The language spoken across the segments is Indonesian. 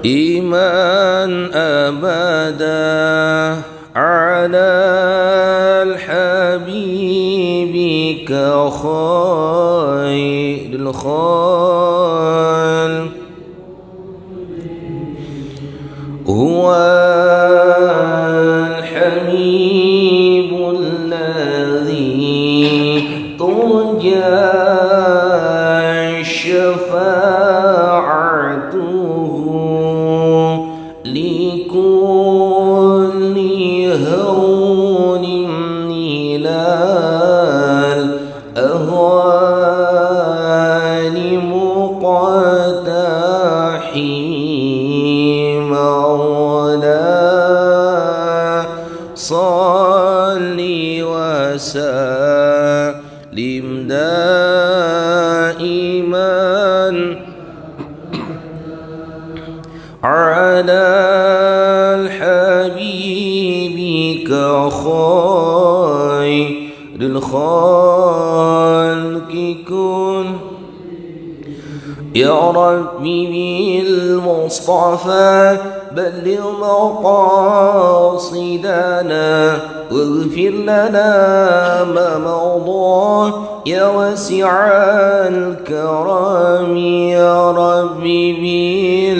إيمان أبدا على الحبيب كخير الخلق هو الحبيب الذي ترجى شفاعته لكل هون من الأهوال مقتحم مولا صل وسلم دائما على الحبيب كخير الخلق كن يا ربي بالمصطفى بلغ مقاصدنا واغفر لنا ما مضى يا واسع الكرم يا ربي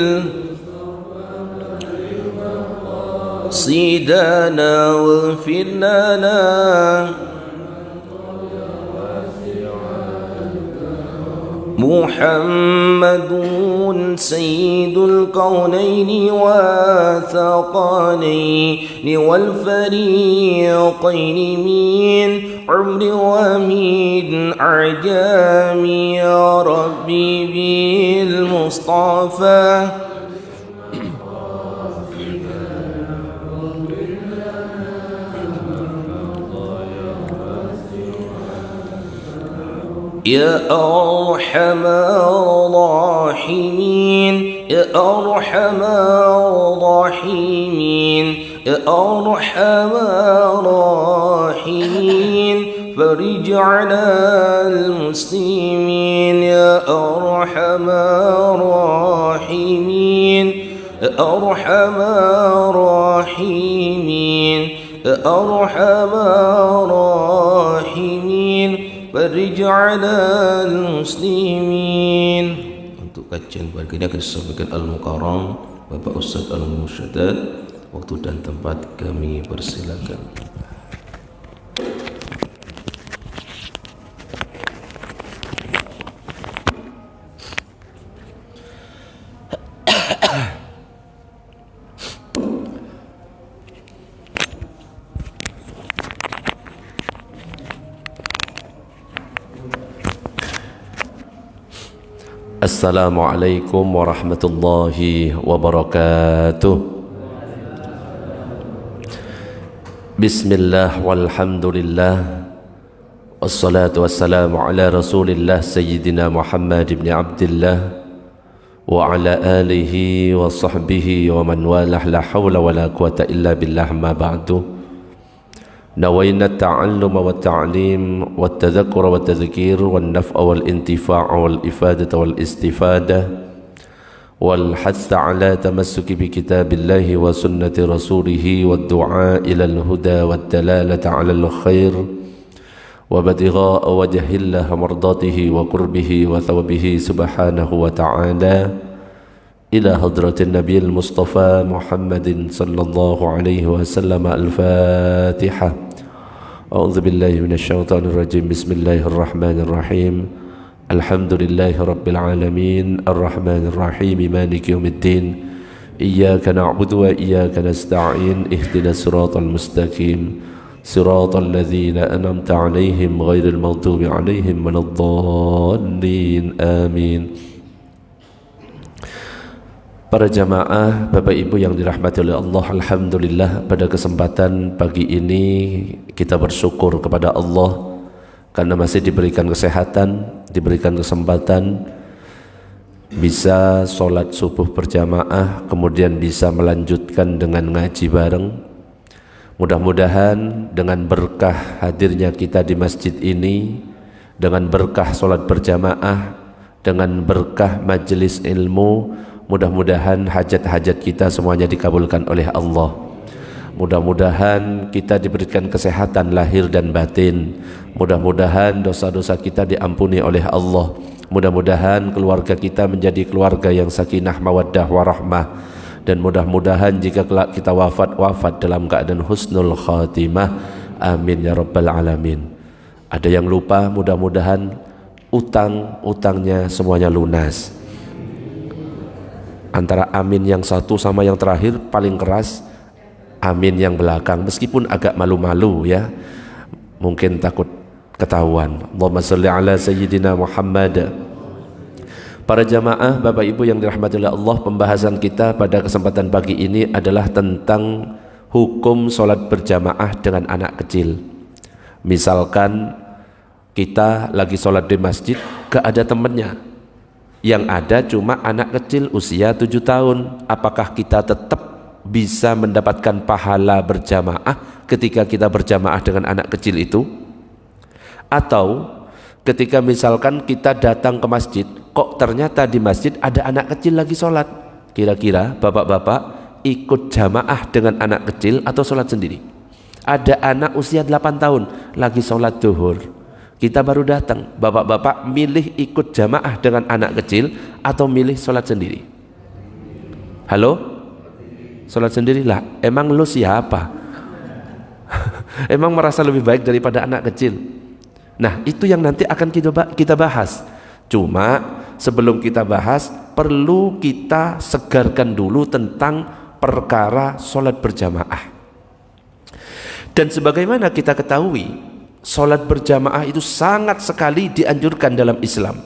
صيدنا واغفر لنا محمد سيد الكونين والثقلين والفريقين من عمر ومن أعجام يا ربي بالمصطفى يا أرحم الراحمين يا أرحم الراحمين يا أرحم الراحمين فرج على المسلمين يا أرحم الراحمين يا أرحم الراحمين يا أرحم الراحمين فرج على المسلمين. Untuk kajian pagi ini akan disampaikan Al-Mukarram Bapak Ustadz Al-Mursyad. Waktu dan tempat kami persilakan. Assalamualaikum warahmatullahi wabarakatuh. Bismillah walhamdulillah wassalatu wassalamu ala rasulillah Sayyidina Muhammad ibn Abdillah wa ala alihi wa sahbihi wa man walah la hawla wa la quwata illa billah ma ba'du. نوينا التعلم والتعليم والتذكر والتذكير والنفع والانتفاع والإفادة والاستفادة والحث على تمسك بكتاب الله وسنة رسوله والدعاء إلى الهدى والدلالة على الخير وابتغاء وجه الله مرضاته وقربه وثوبه سبحانه وتعالى إلى حضرة النبي المصطفى محمد صلى الله عليه وسلم. الفاتحة. أعوذ بالله من الشيطان الرجيم. بسم الله الرحمن الرحيم. الحمد لله رب العالمين الرحمن الرحيم مالك يوم الدين إياك نعبد وإياك نستعين اهدنا الصراط المستقيم صراط الذين أنعمت عليهم غير المغضوب عليهم ولا الضالين آمين. Para jamaah, Bapak Ibu yang dirahmati oleh Allah, alhamdulillah pada kesempatan pagi ini kita bersyukur kepada Allah karena masih diberikan kesehatan, diberikan kesempatan bisa sholat subuh berjamaah, kemudian bisa melanjutkan dengan ngaji bareng. Mudah-mudahan dengan berkah hadirnya kita di masjid ini, dengan berkah sholat berjamaah, dengan berkah majelis ilmu, Mudah-mudahan hajat-hajat kita semuanya dikabulkan oleh Allah. Mudah-mudahan kita diberikan kesehatan lahir dan batin. Mudah-mudahan dosa-dosa kita diampuni oleh Allah. Mudah-mudahan keluarga kita menjadi keluarga yang sakinah mawaddah warahmah. Dan mudah-mudahan jika kita wafat dalam keadaan husnul khatimah. Amin ya rabbal alamin. Ada yang lupa, mudah-mudahan utang-utangnya semuanya lunas. Antara amin yang satu sama yang terakhir paling keras amin yang belakang, meskipun agak malu-malu ya, mungkin takut ketahuan. Allahumma sholli ala sayyidina Muhammad. Para jamaah, Bapak Ibu yang dirahmati oleh Allah, pembahasan kita pada kesempatan pagi ini adalah tentang hukum sholat berjamaah dengan anak kecil. Misalkan kita lagi sholat di masjid, gak ada temennya, yang ada cuma anak kecil usia 7 tahun. Apakah kita tetap bisa mendapatkan pahala berjamaah ketika kita berjamaah dengan anak kecil itu? Atau ketika misalkan kita datang ke masjid, kok ternyata di masjid ada anak kecil lagi sholat, kira-kira bapak-bapak ikut jamaah dengan anak kecil atau sholat sendiri? Ada anak usia 8 tahun lagi sholat zuhur, kita baru datang, bapak-bapak milih ikut jamaah dengan anak kecil atau milih sholat sendiri? Halo? Sholat sendirilah. Emang lu siapa? Emang merasa lebih baik daripada anak kecil? Nah, itu yang nanti akan kita bahas. Cuma sebelum kita bahas, perlu kita segarkan dulu tentang perkara sholat berjamaah. Dan sebagaimana kita ketahui, sholat berjamaah itu sangat sekali dianjurkan dalam Islam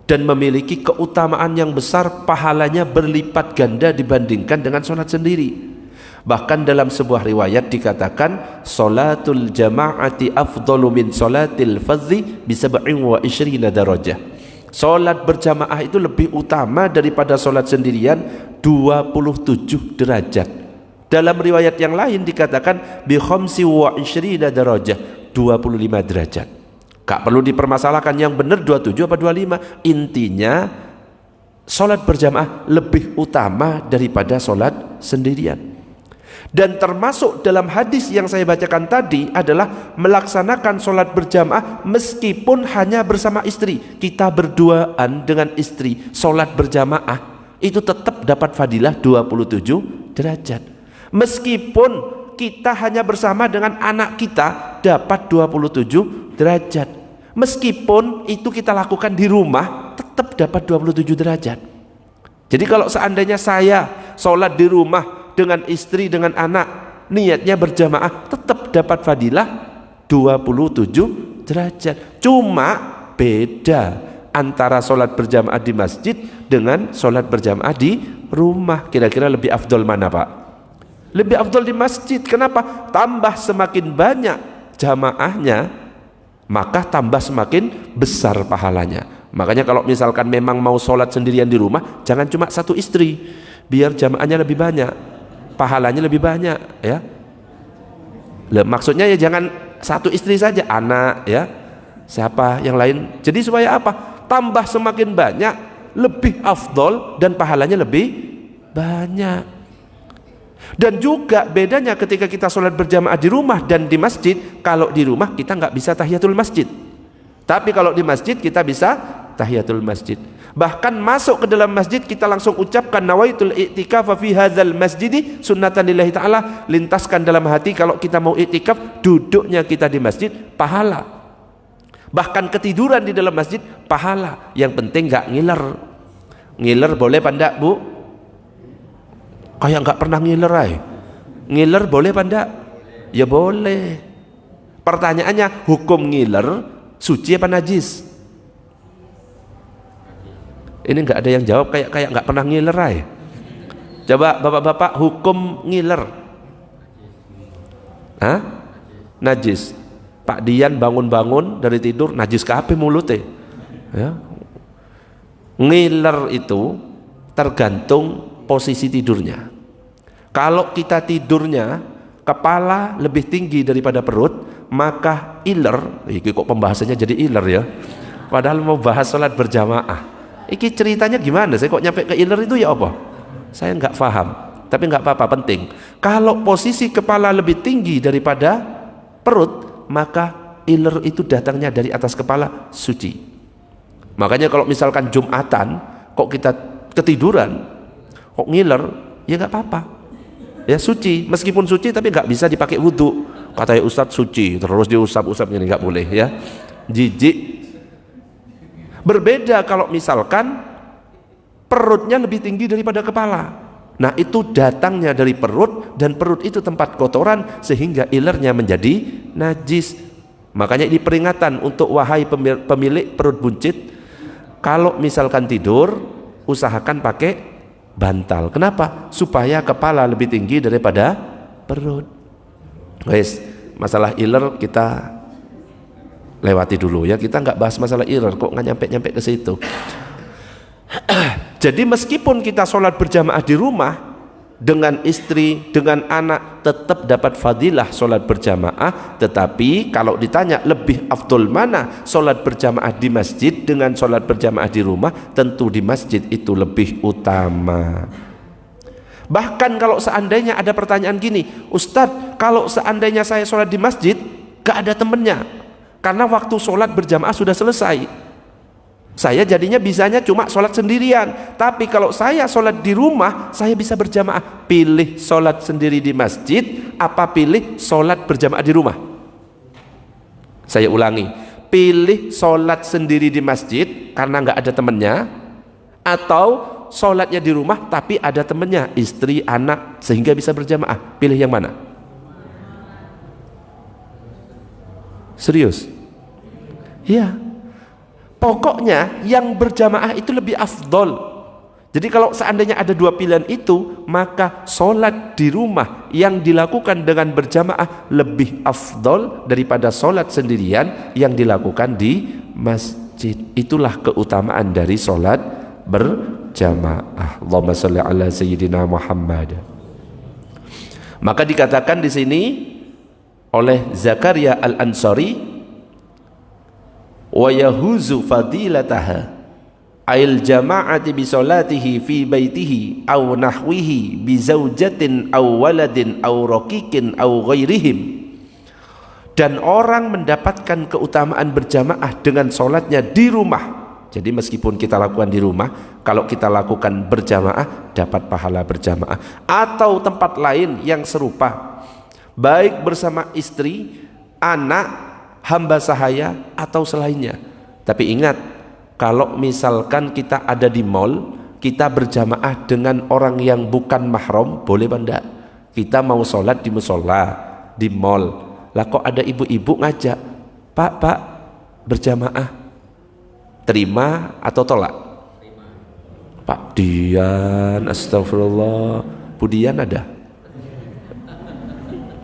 dan memiliki keutamaan yang besar, pahalanya berlipat ganda dibandingkan dengan sholat sendiri. Bahkan dalam sebuah riwayat dikatakan sholatul jama'ati afdalu min sholatil fadzi bi 27 darajah. Sholat berjamaah itu lebih utama daripada sholat sendirian 27 derajat. Dalam riwayat yang lain dikatakan bi 25 darajah, 25 derajat. Gak perlu dipermasalahkan yang benar 27 apa 25. Intinya sholat berjamaah lebih utama daripada sholat sendirian. Dan termasuk dalam hadis yang saya bacakan tadi adalah melaksanakan sholat berjamaah meskipun hanya bersama istri. Kita berduaan dengan istri sholat berjamaah itu tetap dapat fadilah 27 derajat. Meskipun kita hanya bersama dengan anak kita dapat 27 derajat. Meskipun itu kita lakukan di rumah tetap dapat 27 derajat. Jadi kalau seandainya saya sholat di rumah dengan istri, dengan anak, niatnya berjamaah, tetap dapat fadilah 27 derajat. Cuma beda antara sholat berjamaah di masjid dengan sholat berjamaah di rumah. Kira-kira lebih afdol mana, Pak? Lebih afdol di masjid. Kenapa? Tambah semakin banyak jamaahnya, maka tambah semakin besar pahalanya. Makanya kalau misalkan memang mau sholat sendirian di rumah, jangan cuma satu istri, biar jamaahnya lebih banyak, pahalanya lebih banyak ya. Maksudnya ya jangan satu istri saja, anak ya, siapa yang lain. Jadi supaya apa? Tambah semakin banyak, lebih afdol dan pahalanya lebih banyak. Dan juga bedanya ketika kita sholat berjamaah di rumah dan di masjid. Kalau di rumah kita nggak bisa tahiyatul masjid, tapi kalau di masjid kita bisa tahiyatul masjid. Bahkan masuk ke dalam masjid kita langsung ucapkan nawaitul i'tikaf fi hadzal masjidi sunnatan lillahi ta'ala. Lintaskan dalam hati kalau kita mau i'tikaf, duduknya kita di masjid pahala. Bahkan ketiduran di dalam masjid pahala. Yang penting nggak ngiler. Ngiler boleh apa enggak, Bu? Kayak nggak pernah ngiler ay. Ngiler boleh apa enggak? Ya boleh. Pertanyaannya, hukum ngiler suci apa najis? Ini nggak ada yang jawab, kayak nggak pernah ngiler ay. Coba bapak-bapak, hukum ngiler? Hah? Najis. Pak Dian bangun-bangun dari tidur najis kape mulutnya ya. Ngiler itu tergantung posisi tidurnya. Kalau kita tidurnya kepala lebih tinggi daripada perut, maka iler. Kok pembahasannya jadi iler ya, padahal mau bahas sholat berjamaah. iki ceritanya gimana? Saya kok nyampe ke iler itu ya apa? Saya nggak paham. Tapi nggak apa-apa, penting. Kalau posisi kepala lebih tinggi daripada perut, maka iler itu datangnya dari atas kepala, suci. Makanya kalau misalkan Jumatan, kok kita ketiduran, kok ngiler, ya nggak apa-apa. Ya suci, meskipun suci tapi nggak bisa dipakai wudhu. Katanya Ustadz suci, terus diusap-usap ini nggak boleh ya. Jijik. Berbeda kalau misalkan perutnya lebih tinggi daripada kepala. Nah itu datangnya dari perut, dan perut itu tempat kotoran sehingga ilernya menjadi najis. Makanya ini peringatan untuk wahai pemilik perut buncit, kalau misalkan tidur usahakan pakai bantal. Kenapa? Supaya kepala lebih tinggi daripada perut. Guys, masalah iler kita lewati dulu ya, kita nggak bahas masalah iler, kok nggak nyampe ke situ. Jadi meskipun kita sholat berjamaah di rumah dengan istri, dengan anak, tetap dapat fadilah sholat berjamaah. Tetapi kalau ditanya lebih afdol mana, sholat berjamaah di masjid dengan sholat berjamaah di rumah, tentu di masjid itu lebih utama. Bahkan kalau seandainya ada pertanyaan gini, Ustadz, kalau seandainya saya sholat di masjid gak ada temennya, karena waktu sholat berjamaah sudah selesai, saya jadinya bisanya cuma sholat sendirian. Tapi kalau saya sholat di rumah, saya bisa berjamaah. Pilih sholat sendiri di masjid apa pilih sholat berjamaah di rumah? Saya ulangi, pilih sholat sendiri di masjid karena nggak ada temennya, atau sholatnya di rumah tapi ada temennya, istri, anak, sehingga bisa berjamaah. Pilih yang mana? Serius? Iya. Pokoknya yang berjamaah itu lebih afdol. Jadi kalau seandainya ada dua pilihan itu, maka sholat di rumah yang dilakukan dengan berjamaah lebih afdol daripada sholat sendirian yang dilakukan di masjid. Itulah keutamaan dari sholat berjamaah. Allahumma sholli ala sayyidina Muhammad. Maka dikatakan di sini oleh Zakaria Al-Ansari, wa yahuzu fadilataha ail jama'ati bi salatihi fi baitihi aw nahwihi bi zaujatin aw waladin aw raqiqin aw ghairihim. Dan orang mendapatkan keutamaan berjamaah dengan sholatnya di rumah. Jadi meskipun kita lakukan di rumah, kalau kita lakukan berjamaah dapat pahala berjamaah. Atau tempat lain yang serupa, baik bersama istri, anak, hamba sahaya atau selainnya. Tapi ingat, kalau misalkan kita ada di mall, kita berjamaah dengan orang yang bukan mahram, boleh apa enggak? Kita mau sholat di musola, di mall, lah kok ada ibu-ibu ngajak, Pak, berjamaah, terima atau tolak? Pak Dian, astagfirullah, Bu Dian ada?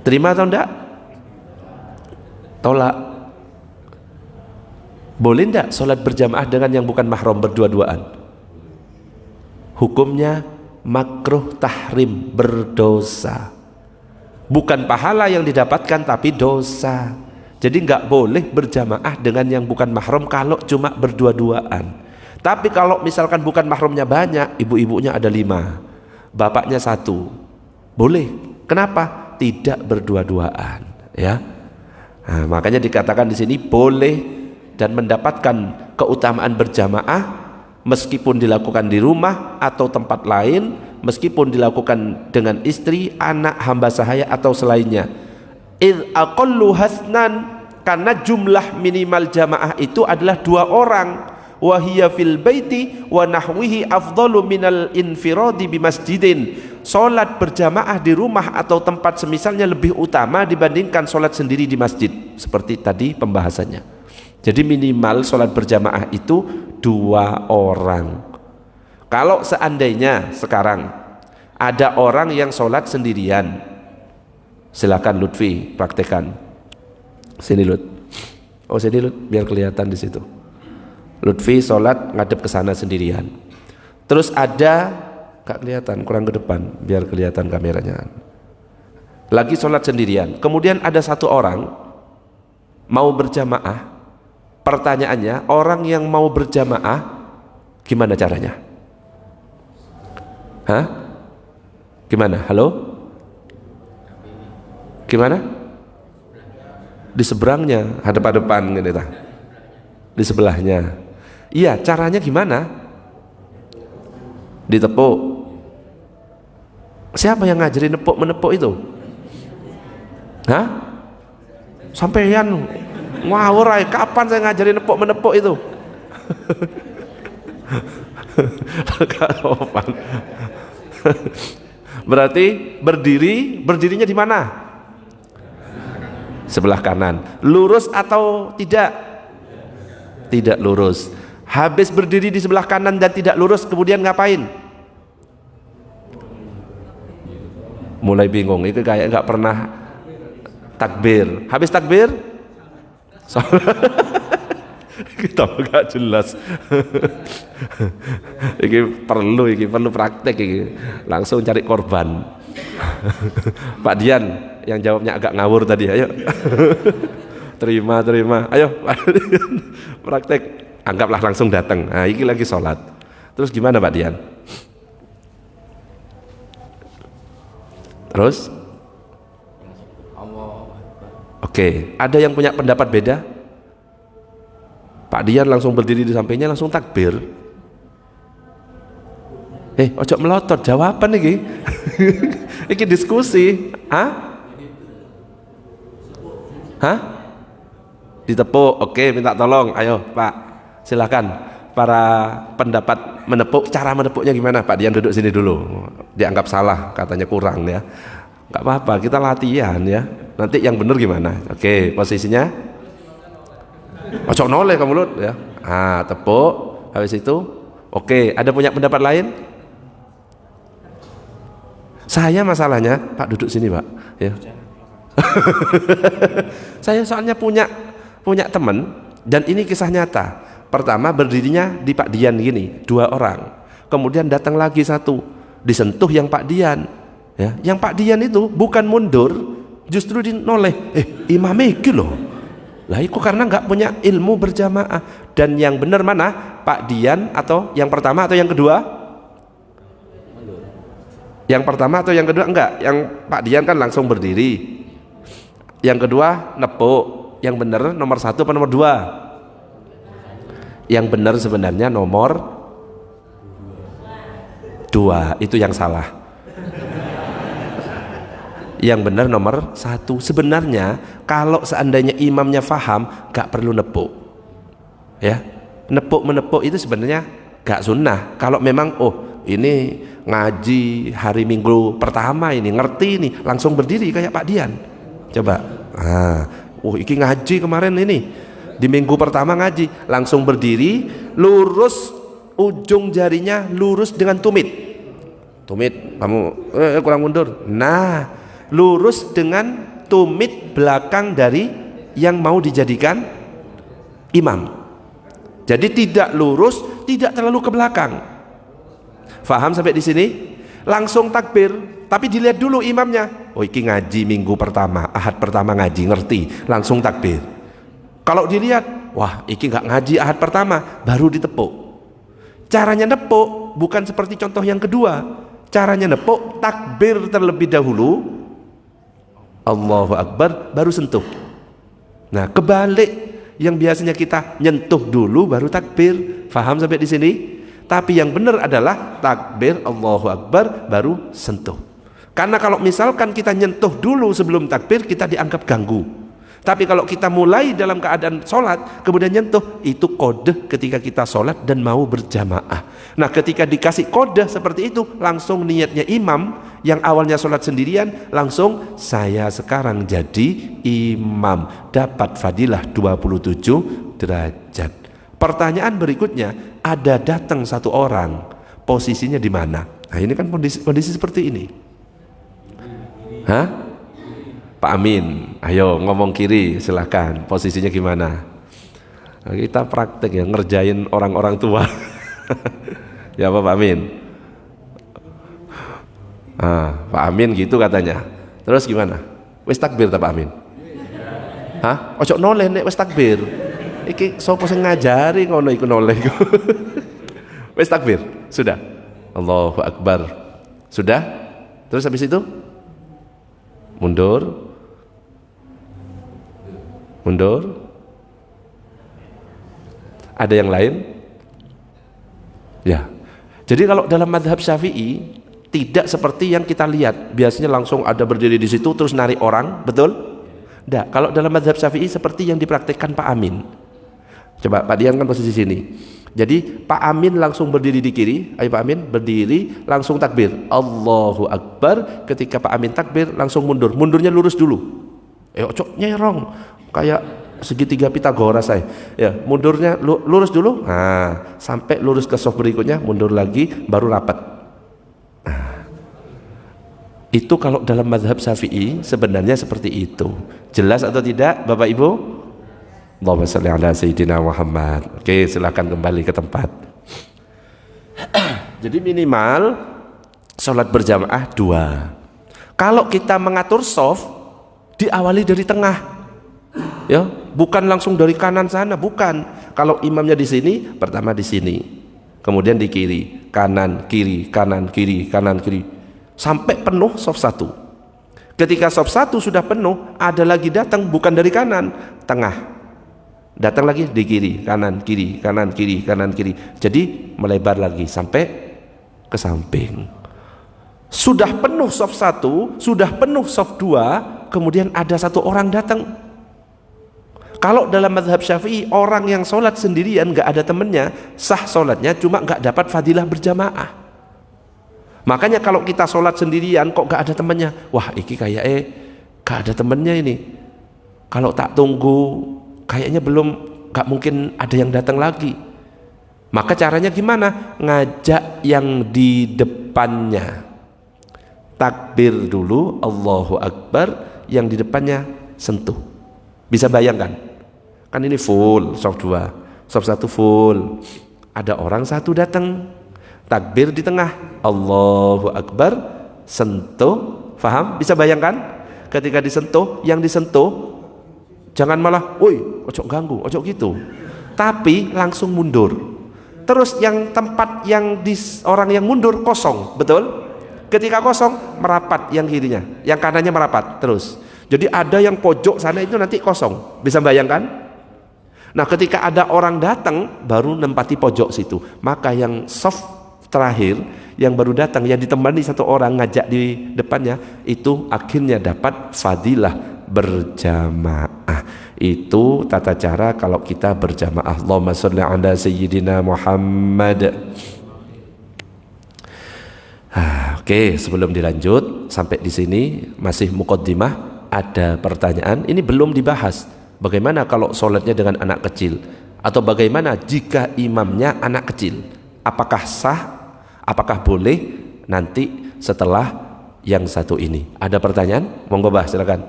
Terima atau enggak? Tolak. Boleh enggak sholat berjamaah dengan yang bukan mahram berdua-duaan? Hukumnya makruh tahrim, berdosa. Bukan pahala yang didapatkan tapi dosa. Jadi enggak boleh berjamaah dengan yang bukan mahram kalau cuma berdua-duaan. Tapi kalau misalkan bukan mahramnya banyak, ibu-ibunya ada 5, bapaknya 1, boleh. Kenapa? Tidak berdua-duaan, ya. Nah, makanya dikatakan di sini boleh dan mendapatkan keutamaan berjamaah meskipun dilakukan di rumah atau tempat lain, meskipun dilakukan dengan istri, anak, hamba sahaya atau selainnya. Idh aqallu hasnan, karena jumlah minimal jamaah itu adalah 2 orang. Wa hiya fil baiti wa nahwihi afdalu minal infiradi bi masjidin. Salat berjamaah di rumah atau tempat semisalnya lebih utama dibandingkan salat sendiri di masjid. Seperti tadi pembahasannya. Jadi minimal sholat berjamaah itu 2 orang. Kalau seandainya sekarang ada orang yang sholat sendirian, silakan Lutfi praktekan. Sini Lut. Oh sini Lut, biar kelihatan di situ. Lutfi sholat ngadep ke sana sendirian. Terus ada, gak kelihatan, kurang ke depan, biar kelihatan kameranya. Lagi sholat sendirian. Kemudian ada 1 orang mau berjamaah. Pertanyaannya, orang yang mau berjamaah Gimana caranya? Hah? Gimana? Halo? Gimana? Di seberangnya, hadap-hadapan gitu ta. Di sebelahnya. Iya, caranya gimana? Ditepuk. Siapa yang ngajarin menepuk itu? Hah? Sampeyan ngawur ae, kapan saya ngajarin menepuk itu? Berarti berdirinya di mana? Sebelah kanan. Lurus atau tidak? Tidak lurus. Habis berdiri di sebelah kanan dan tidak lurus, kemudian ngapain? Mulai bingung, itu kayak nggak pernah takbir. Habis takbir kita nggak jelas. Ini perlu praktek ini. Langsung cari korban. Pak Dian yang jawabnya agak ngawur tadi, ayo. terima ayo Pak Dian, praktek. Anggaplah langsung datang. Nah, ini lagi sholat. Terus gimana Pak Dian? Terus? Oke, ada yang punya pendapat beda? Pak Dian langsung berdiri di sampingnya, langsung takbir. Ojo melotot, jawaban iki. Iki diskusi. Hah? Ditepuk. Oke, minta tolong. Ayo Pak, silakan. Para pendapat menepuk, cara menepuknya gimana? Pak Dian duduk sini dulu. Dianggap salah, katanya kurang ya. Gak apa-apa, kita latihan ya. Nanti yang benar gimana? Oke, posisinya ojo noleh kamu Lut ya. Tepuk. Habis itu, oke, ada punya pendapat lain? Saya masalahnya, Pak duduk sini Pak ya. Saya soalnya punya teman, dan ini kisah nyata. Pertama berdirinya di Pak Dian gini, 2 orang. Kemudian datang lagi satu, disentuh yang Pak Dian ya. Yang Pak Dian itu bukan mundur, justru dinoleh. Imam iki loh. Lah itu karena nggak punya ilmu berjamaah. Dan yang benar mana? Pak Dian atau yang pertama atau yang kedua? Yang pertama atau yang kedua? Enggak, yang Pak Dian kan langsung berdiri. Yang kedua nepuk. Yang benar nomor 1 atau nomor 2? Yang benar sebenarnya nomor 2, itu yang salah. Yang benar nomor 1. Sebenarnya kalau seandainya imamnya faham, gak perlu nepuk ya. Menepuk itu sebenarnya gak sunnah. Kalau memang ini ngaji hari Minggu pertama ini, ngerti ini, langsung berdiri kayak Pak Dian. Coba. Iki ngaji kemarin ini. Di minggu pertama ngaji, langsung berdiri, lurus ujung jarinya lurus dengan tumit. Kamu kurang mundur. Nah, lurus dengan tumit belakang dari yang mau dijadikan imam. Jadi tidak lurus, tidak terlalu ke belakang. Faham sampai di sini? Langsung takbir, tapi dilihat dulu imamnya. Iki ngaji minggu pertama, ahad pertama ngaji, ngerti, langsung takbir. Kalau dilihat, wah iki nggak ngaji ahad pertama, baru ditepuk. Caranya nepuk bukan seperti contoh yang kedua. Caranya nepuk, takbir terlebih dahulu, Allahu Akbar, baru sentuh. Nah, kebalik, yang biasanya kita nyentuh dulu baru takbir. Faham sampai di sini? Tapi yang benar adalah takbir Allahu Akbar baru sentuh. Karena kalau misalkan kita nyentuh dulu sebelum takbir, kita dianggap ganggu. Tapi kalau kita mulai dalam keadaan sholat kemudian nyentuh, itu kode ketika kita sholat dan mau berjamaah. Nah, ketika dikasih kode seperti itu, langsung niatnya imam yang awalnya sholat sendirian, langsung saya sekarang jadi imam, dapat fadilah 27 derajat. Pertanyaan berikutnya, ada datang satu orang, posisinya di mana? Nah, ini kan kondisi seperti ini. Pak Amin, ayo ngomong kiri, silahkan. Posisinya gimana? Nah, kita praktek ya, ngerjain orang-orang tua. Ya Pak Amin? Pak Amin gitu katanya. Terus gimana? Wis takbir tak Pak Amin? Ojo noleh nek wis takbir. Iki sapa sing ngajari ngono iku noleh. Wes takbir, sudah. Allahu Akbar. Sudah? Terus habis itu mundur. Mundur. Ada yang lain? Ya. Jadi kalau dalam mazhab Syafi'i tidak seperti yang kita lihat. Biasanya langsung ada berdiri di situ terus narik orang, betul? Tidak. Kalau dalam mazhab Syafi'i seperti yang dipraktikkan Pak Amin. Coba Pak Dian kan posisi sini. Jadi Pak Amin langsung berdiri di kiri. Ayo Pak Amin berdiri langsung takbir. Allahu Akbar. Ketika Pak Amin takbir langsung mundur. Mundurnya lurus dulu. Cok nyerong kayak segitiga Pitagoras saya. Ya, mundurnya lurus dulu. Nah, sampai lurus ke soft berikutnya, mundur lagi, baru rapat. Nah, itu kalau dalam mazhab Syafi'i sebenarnya seperti itu. Jelas atau tidak, Bapak Ibu? Allahumma shalli ala sayyidina Muhammad. Oke, silakan kembali ke tempat. Jadi minimal sholat berjamaah 2. Kalau kita mengatur soft, diawali dari tengah. Ya, bukan langsung dari kanan sana, bukan. Kalau imamnya di sini, pertama di sini, kemudian di kiri, kanan, kiri, kanan, kiri, kanan, kiri, sampai penuh soft 1. Ketika soft 1 sudah penuh, ada lagi datang bukan dari kanan, tengah. Datang lagi di kiri, kanan, kiri, kanan, kiri, kanan, kiri. Jadi melebar lagi sampai ke samping. Sudah penuh soft 1, sudah penuh soft 2, kemudian ada satu orang datang. Kalau dalam mazhab Syafi'i orang yang sholat sendirian gak ada temennya, sah sholatnya, cuma gak dapat fadilah berjamaah. Makanya kalau kita sholat sendirian kok gak ada temennya, wah iki kayak gak ada temennya ini. Kalau tak tunggu kayaknya gak mungkin ada yang datang lagi. Maka caranya gimana? Ngajak yang di depannya, takbir dulu Allahu Akbar, yang di depannya sentuh. Bisa bayangkan? Kan ini full soft 2, soft 1 full. Ada orang satu datang, takbir di tengah, Allahu Akbar, sentuh. Faham? Bisa bayangkan? Ketika disentuh, yang disentuh jangan malah, woi, ojo ganggu, ojo gitu. Tapi langsung mundur. Terus yang tempat yang orang yang mundur kosong, betul? Ketika kosong, merapat yang kirinya, yang kanannya merapat terus. Jadi ada yang pojok sana itu nanti kosong. Bisa bayangkan? Nah, ketika ada orang datang baru nempati pojok situ. Maka yang soft terakhir yang baru datang, yang ditemani satu orang ngajak di depannya, itu akhirnya dapat fadilah berjamaah. Itu tata cara kalau kita berjamaah. Allahumma sholli ala sayyidina Muhammad. Oke, sebelum dilanjut sampai di sini masih muqaddimah. Ada pertanyaan, ini belum dibahas. Bagaimana kalau sholatnya dengan anak kecil? Atau bagaimana jika imamnya anak kecil? Apakah sah? Apakah boleh? Nanti setelah yang satu ini. Ada pertanyaan? Monggo Bah, silakan.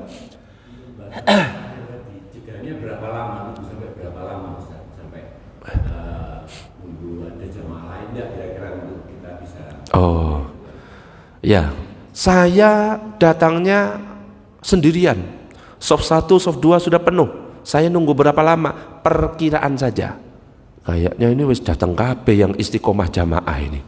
Jikanya berapa lama? Sampai berapa lama Ustaz? Sampai nunggu ada jamaah lain enggak kira-kira untuk kita bisa? Oh, ya. Saya datangnya sendirian. Soft 1, soft 2 sudah penuh. Saya nunggu berapa lama? Perkiraan saja. Kayaknya ini wis datang kabeh yang istiqomah jamaah ini.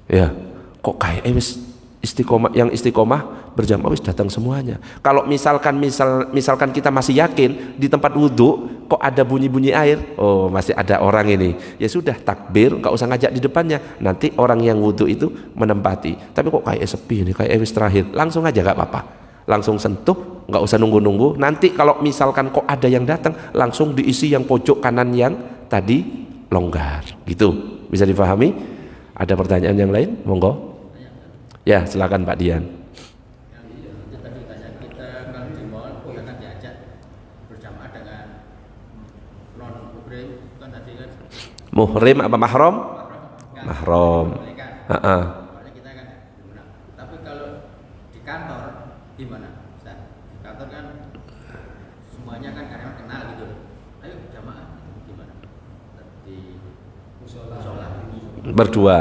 Ya, kok kayak wis istiqomah, yang istiqomah berjamaah wis datang semuanya. Kalau misalkan kita masih yakin di tempat wudhu kok ada bunyi-bunyi air, oh masih ada orang ini. Ya sudah, takbir, enggak usah ngajak di depannya. Nanti orang yang wudhu itu menempati. Tapi kok kayak sepi ini, kayak wis terakhir. Langsung aja enggak apa-apa. Langsung sentuh, nggak usah nunggu-nunggu. Nanti kalau misalkan kok ada yang datang, langsung diisi yang pojok kanan yang tadi longgar. Gitu, bisa difahami? Ada pertanyaan yang lain? Monggo. Ya, silakan Pak Dian. Kita kalau di mall akan diajak berjamaah dengan non muhrim, kan tadi kan. Muhrim apa mahram? Mahram. Kita kan. Tapi kalau di kantor gimana? Ustaz? Di kantor kan semuanya kan karyawan kenal gitu. Ayo jamaah gimana? Di musola. Berdua.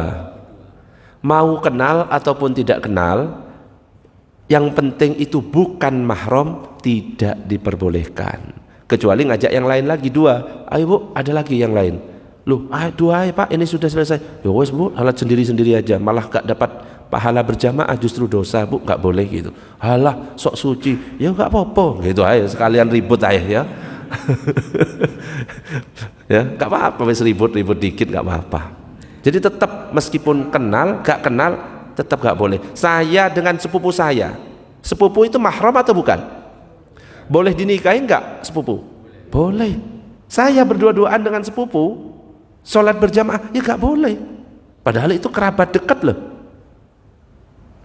Mau kenal ataupun tidak kenal, yang penting itu bukan mahram, tidak diperbolehkan. Kecuali ngajak yang lain lagi 2. Ayo Bu, ada lagi yang lain. Loh, aduh Pak, ini sudah selesai. Ya wes Bu, salat sendiri-sendiri aja, malah gak dapat pahala berjamaah, justru dosa Bu, gak boleh gitu. Halah, sok suci. Ya gak apa-apa gitu aja, sekalian ribut aja ya. Ya, gak apa-apa wes ribut-ribut dikit gak apa-apa. Jadi tetap meskipun kenal, gak kenal, tetap gak boleh. Saya dengan sepupu saya, sepupu itu mahram atau bukan? Boleh dinikahin gak sepupu? Boleh. Saya berdua-duaan dengan sepupu, sholat berjamaah, ya gak boleh. Padahal itu kerabat dekat loh.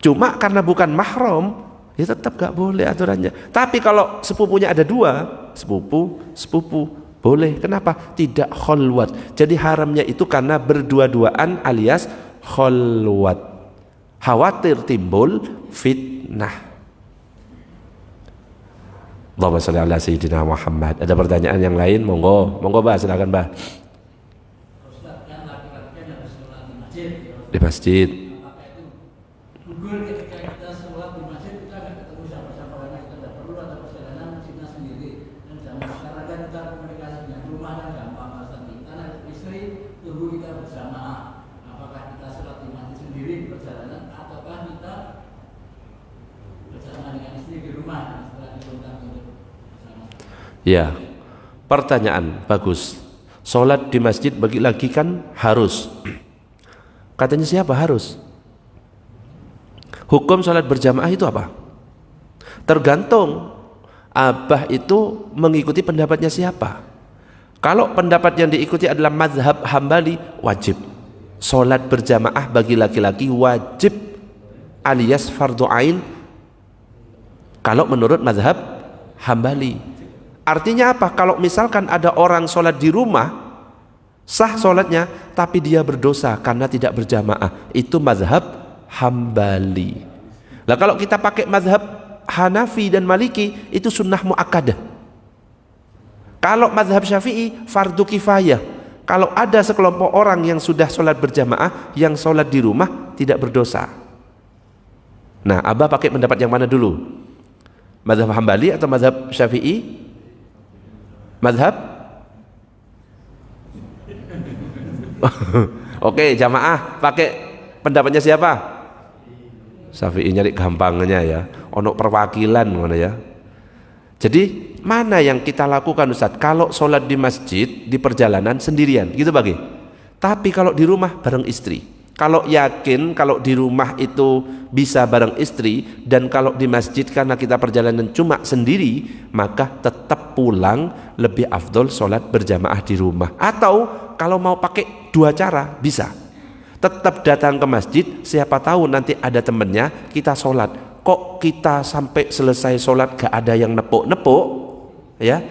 Cuma karena bukan mahram, ya tetap gak boleh aturannya. Tapi kalau sepupunya ada dua, sepupu, boleh. Kenapa? Tidak kholwat. Jadi haramnya itu karena berdua-duaan alias kholwat. Khawatir timbul fitnah. Allahumma sholli ala sayyidina Muhammad. Ada pertanyaan yang lain? Monggo Mbah, silakan Mbah. Di masjid. Ketika kita sholat di masjid kita nggak ketemu siapa-siapa karena kita tidak perlu ada perjalanan masjidnya sendiri. Dan zaman sekarang kan kita komunikasi dengan rumah kan gampang. Kita ada istri tunggu kita berjamaah. Apakah kita sholat di masjid sendiri di perjalanan ataukah kita berjamaah dengan istri di rumah setelah diundang untuk bersama? Ya, pertanyaan bagus. Sholat di masjid bagi lagi kan harus. Katanya siapa harus? Hukum sholat berjamaah itu apa? Tergantung Abah itu mengikuti pendapatnya siapa. Kalau pendapat yang diikuti adalah mazhab Hambali, wajib. Sholat berjamaah bagi laki-laki wajib alias fardu ain kalau menurut mazhab Hambali. Artinya apa? Kalau misalkan ada orang sholat di rumah, sah sholatnya, tapi dia berdosa karena tidak berjamaah, itu mazhab Hambali. Nah kalau kita pakai mazhab Hanafi dan Maliki, itu sunnah muakkadah. Kalau mazhab Syafi'i, fardu kifayah. Kalau ada sekelompok orang yang sudah sholat berjamaah, yang sholat di rumah tidak berdosa. Nah, Abah pakai pendapat yang mana dulu? Mazhab Hambali atau mazhab Syafi'i? Mazhab? Oke, jamaah pakai pendapatnya siapa? Syafi'i, nyari gampangnya ya. Ono perwakilan mana ya. Jadi mana yang kita lakukan Ustaz? Kalau sholat di masjid di perjalanan sendirian gitu bagi. Tapi kalau di rumah bareng istri. Kalau yakin kalau di rumah itu bisa bareng istri, dan kalau di masjid karena kita perjalanan cuma sendiri, maka tetap pulang lebih afdol sholat berjamaah di rumah. Atau kalau mau pakai dua cara bisa. Tetap datang ke masjid, siapa tahu nanti ada temennya, kita sholat. Kok kita sampai selesai sholat gak ada yang nepuk-nepuk, ya?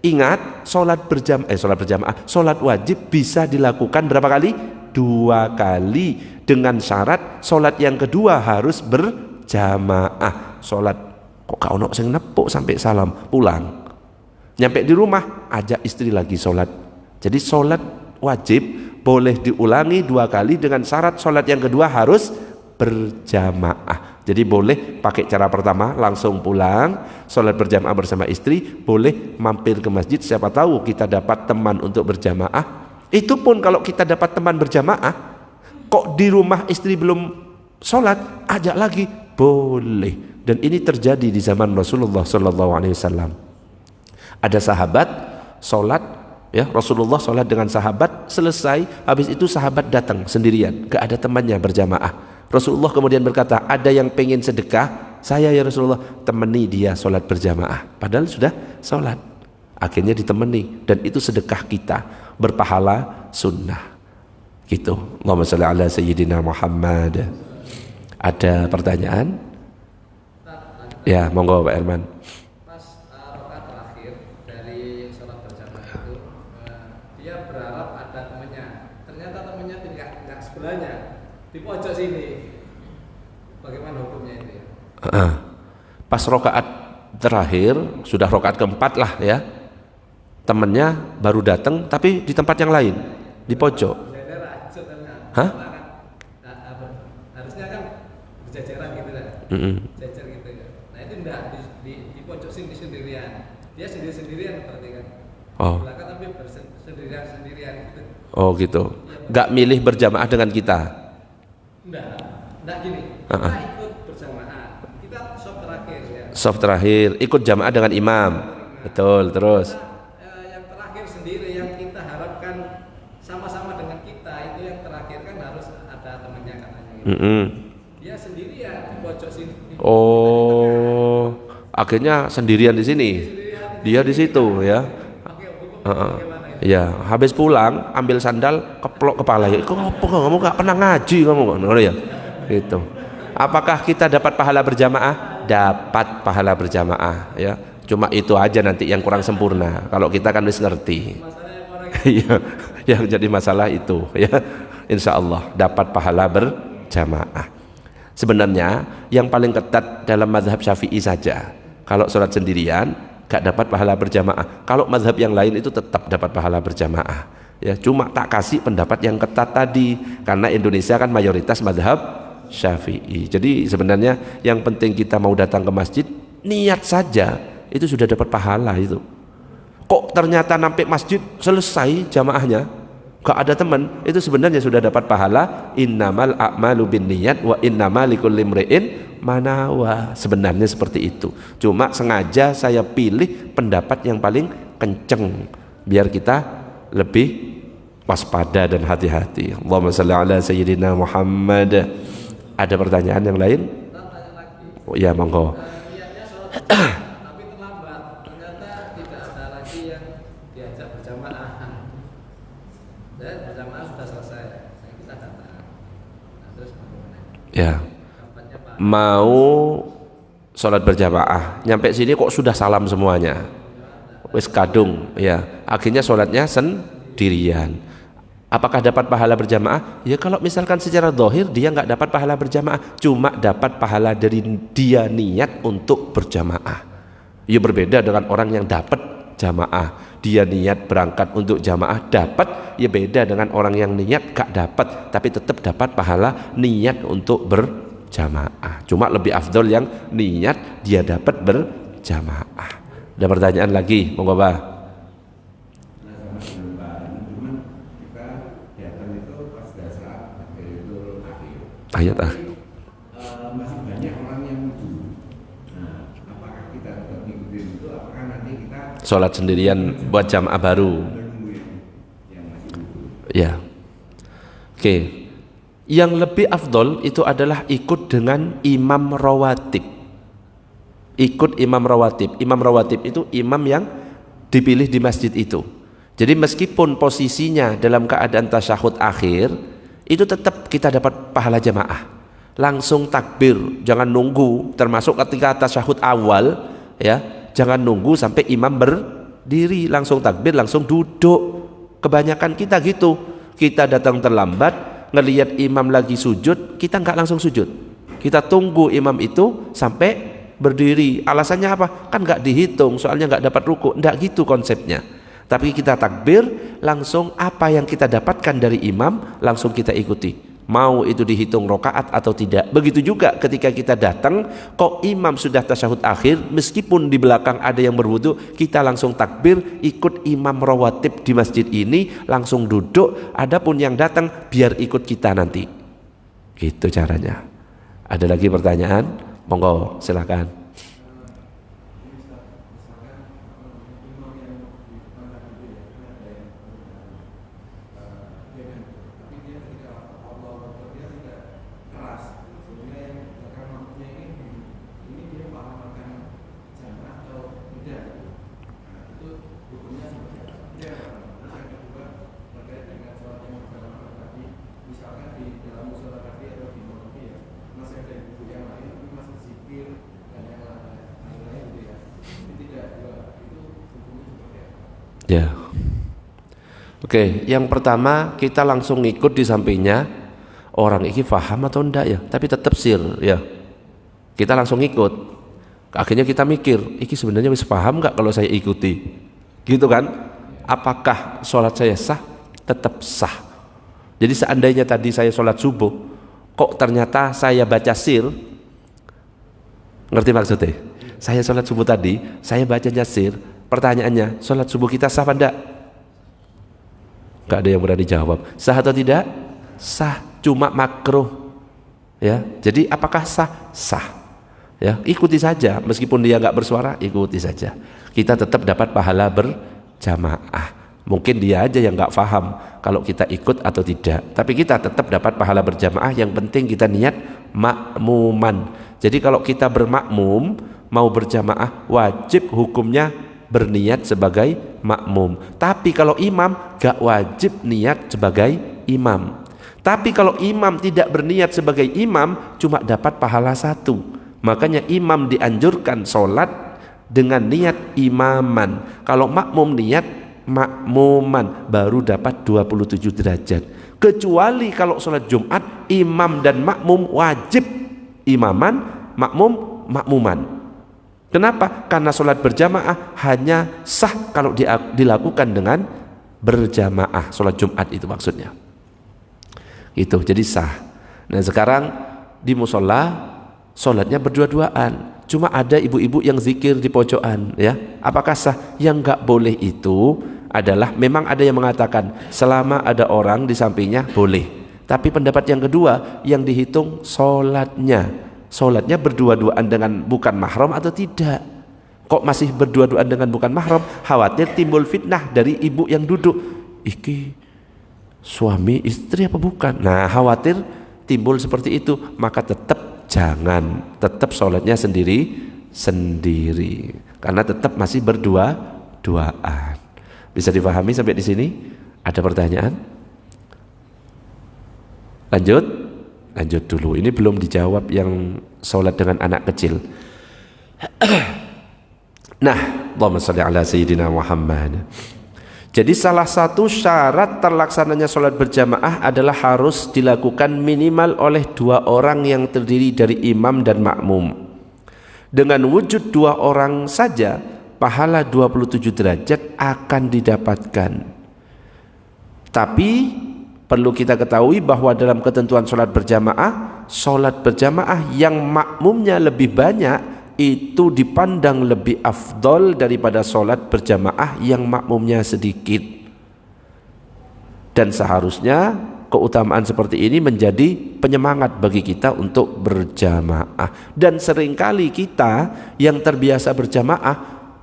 Ingat, sholat berjamaah, sholat wajib bisa dilakukan berapa kali? 2 kali, dengan syarat sholat yang kedua harus berjamaah. Sholat kok gak ono sing nepuk sampai salam, pulang. Nyampe di rumah, ajak istri lagi sholat. Jadi sholat wajib boleh diulangi 2 kali dengan syarat sholat yang kedua harus berjamaah. Jadi boleh pakai cara pertama langsung pulang, sholat berjamaah bersama istri, boleh mampir ke masjid, siapa tahu kita dapat teman untuk berjamaah. Itu pun kalau kita dapat teman berjamaah, kok di rumah istri belum sholat, ajak lagi, boleh. Dan ini terjadi di zaman Rasulullah SAW. Ada sahabat sholat, ya Rasulullah sholat dengan sahabat, selesai, habis itu sahabat datang sendirian, gak ada temannya berjamaah. Rasulullah kemudian berkata, ada yang pengen sedekah, saya ya Rasulullah, temani dia sholat berjamaah. Padahal sudah sholat, akhirnya ditemani, dan itu sedekah kita, berpahala sunnah. Gitu. Allahumma sholli ala sayyidina Muhammad. Ada pertanyaan? Ya, monggo Pak Herman. Rakaat terakhir dari sholat berjamaah itu, dia berharap ada temannya. Ternyata temannya tidak sebelahnya, di pojok sini. Bagaimana hukumnya itu ya? Pas rakaat terakhir, sudah rakaat keempat lah ya, temannya baru datang tapi di tempat yang lain, di pojok. Hah? Harusnya kan berjajaran gitu kan? Jajar gitu kan? Nah itu enggak, di pojok sini sendirian. Dia sendirian berarti kan? Oh. Belakang tapi sendirian gitu. Oh gitu. Gak milih berjamaah dengan kita. Enggak gini. Kita ikut berjamaah. Kita soft terakhir ya. Soft terakhir, ikut jamaah dengan imam. Betul, terus. Yang terakhir sendiri yang kita harapkan sama-sama dengan kita itu yang terakhir kan harus ada temannya katanya gitu. Dia sendirian di pojok sini. Oh, akhirnya sendirian di sini. Dia di situ ya. Ya, habis pulang ambil sandal keplok kepala. Kok apa kamu gak pernah ngaji kamu? Ngono ya. Gitu. Apakah kita dapat pahala berjamaah? Dapat pahala berjamaah ya. Cuma itu aja nanti yang kurang sempurna. Kalau kita kan wis ngerti. Iya, yang jadi masalah itu ya. Insya Allah dapat pahala berjamaah. Sebenarnya yang paling ketat dalam mazhab Syafi'i saja. Kalau sholat sendirian gak dapat pahala berjamaah. Kalau mazhab yang lain itu tetap dapat pahala berjamaah. Ya, cuma tak kasih pendapat yang ketat tadi karena Indonesia kan mayoritas mazhab Syafi'i. Jadi sebenarnya yang penting kita mau datang ke masjid, niat saja itu sudah dapat pahala itu. Kok ternyata sampai masjid selesai jamaahnya gak ada teman, itu sebenarnya sudah dapat pahala. Innamal a'malu binniyat wa innamal likulli imri'in manawa. Sebenarnya seperti itu. Cuma sengaja saya pilih pendapat yang paling kenceng biar kita lebih waspada dan hati-hati. Allahumma shalli ala sayyidina Muhammad. Ada pertanyaan yang lain? Oh, ya monggo. Niatnya sholat tapi terlambat. Ternyata tidak ada lagi yang diajak berjamaah. Dan berjamaah sudah selesai. Kita datang. Nah, terus bagaimana? Ya. Mau sholat berjamaah, nyampe sini kok sudah salam semuanya. Wis kadung, ya. Akhirnya sholatnya sendirian. Apakah dapat pahala berjamaah? Ya kalau misalkan secara zahir dia nggak dapat pahala berjamaah, cuma dapat pahala dari dia niat untuk berjamaah. Ya berbeda dengan orang yang dapat jamaah, dia niat berangkat untuk jamaah dapat, ya beda dengan orang yang niat gak dapat tapi tetap dapat pahala niat untuk berjamaah. Cuma lebih afdol yang niat dia dapat berjamaah. Ada pertanyaan lagi, monggo Pak. Ayat masih banyak orang yang wudhu. Nah, apakah kita tetap ngikutin itu? Apakah nanti kita sholat sendirian buat jamaah baru? Yang masih wudhu? Ya. Oke. Yang lebih afdol itu adalah ikut dengan imam rawatib. Ikut imam rawatib. Imam rawatib itu imam yang dipilih di masjid itu. Jadi meskipun posisinya dalam keadaan tasyahud akhir, itu tetap kita dapat pahala jamaah. Langsung takbir, jangan nunggu. Termasuk ketika tasyahud awal, ya, jangan nunggu sampai imam berdiri, langsung takbir, langsung duduk. Kebanyakan kita gitu. Kita datang terlambat, ngelihat imam lagi sujud, kita nggak langsung sujud. Kita tunggu imam itu sampai berdiri. Alasannya apa? Kan nggak dihitung, soalnya nggak dapat ruku. Nggak gitu konsepnya. Tapi kita takbir, langsung apa yang kita dapatkan dari imam langsung kita ikuti. Mau itu dihitung rokaat atau tidak. Begitu juga ketika kita datang, kok imam sudah tasyahud akhir, meskipun di belakang ada yang berwudu, kita langsung takbir, ikut imam rawatib di masjid ini, langsung duduk. Adapun yang datang biar ikut kita nanti. Gitu caranya. Ada lagi pertanyaan? Monggo, silakan. Ya. Oke, yang pertama kita langsung ngikut di sampingnya. Orang ini paham atau enggak ya, tapi tetap sir ya. Kita langsung ikut. Akhirnya kita mikir, ini sebenarnya wis paham enggak kalau saya ikuti? Gitu kan? Apakah sholat saya sah? Tetap sah. Jadi seandainya tadi saya sholat subuh, kok ternyata saya baca sir, ngerti maksudnya? Saya sholat subuh tadi, saya bacanya sir. Pertanyaannya, sholat subuh kita sah apa enggak? Gak ada yang berani jawab. Sah atau tidak? Sah, cuma makruh. Ya, jadi apakah sah? Sah. Ya, ikuti saja, meskipun dia nggak bersuara, ikuti saja. Kita tetap dapat pahala berjamaah. Mungkin dia aja yang nggak paham kalau kita ikut atau tidak. Tapi kita tetap dapat pahala berjamaah. Yang penting kita niat makmuman. Jadi kalau kita bermakmum mau berjamaah, wajib hukumnya berniat sebagai makmum. Tapi kalau imam gak wajib niat sebagai imam. Tapi kalau imam tidak berniat sebagai imam, cuma dapat pahala 1. Makanya imam dianjurkan sholat dengan niat imaman. Kalau makmum niat makmuman, baru dapat 27 derajat. Kecuali kalau sholat Jumat, imam dan makmum wajib imaman, makmum makmuman. Kenapa? Karena sholat berjamaah hanya sah kalau dilakukan dengan berjamaah. Sholat Jumat itu maksudnya. Itu jadi sah. Nah sekarang di musola sholatnya berdua-duaan. Cuma ada ibu-ibu yang zikir di pojokan, ya. Apakah sah? Yang nggak boleh itu adalah, memang ada yang mengatakan selama ada orang di sampingnya boleh. Tapi pendapat yang kedua, yang dihitung sholatnya. Sholatnya berdua-duaan dengan bukan mahram atau tidak. Kok masih berdua-duaan dengan bukan mahram? Khawatir timbul fitnah dari ibu yang duduk. Iki suami istri apa bukan? Nah khawatir timbul seperti itu. Maka tetap jangan, tetap sholatnya sendiri. Karena tetap masih berdua-duaan. Bisa dipahami sampai di sini? Ada pertanyaan? Lanjut dulu. Ini belum dijawab yang sholat dengan anak kecil. Nah, Allahumma sholli ala sayyidina Muhammad. Jadi salah satu syarat terlaksananya sholat berjamaah adalah harus dilakukan minimal oleh 2 orang yang terdiri dari imam dan makmum. Dengan wujud 2 orang saja, pahala 27 derajat akan didapatkan. Tapi perlu kita ketahui bahwa dalam ketentuan sholat berjamaah yang makmumnya lebih banyak itu dipandang lebih afdol daripada sholat berjamaah yang makmumnya sedikit. Dan seharusnya keutamaan seperti ini menjadi penyemangat bagi kita untuk berjamaah. Dan seringkali kita yang terbiasa berjamaah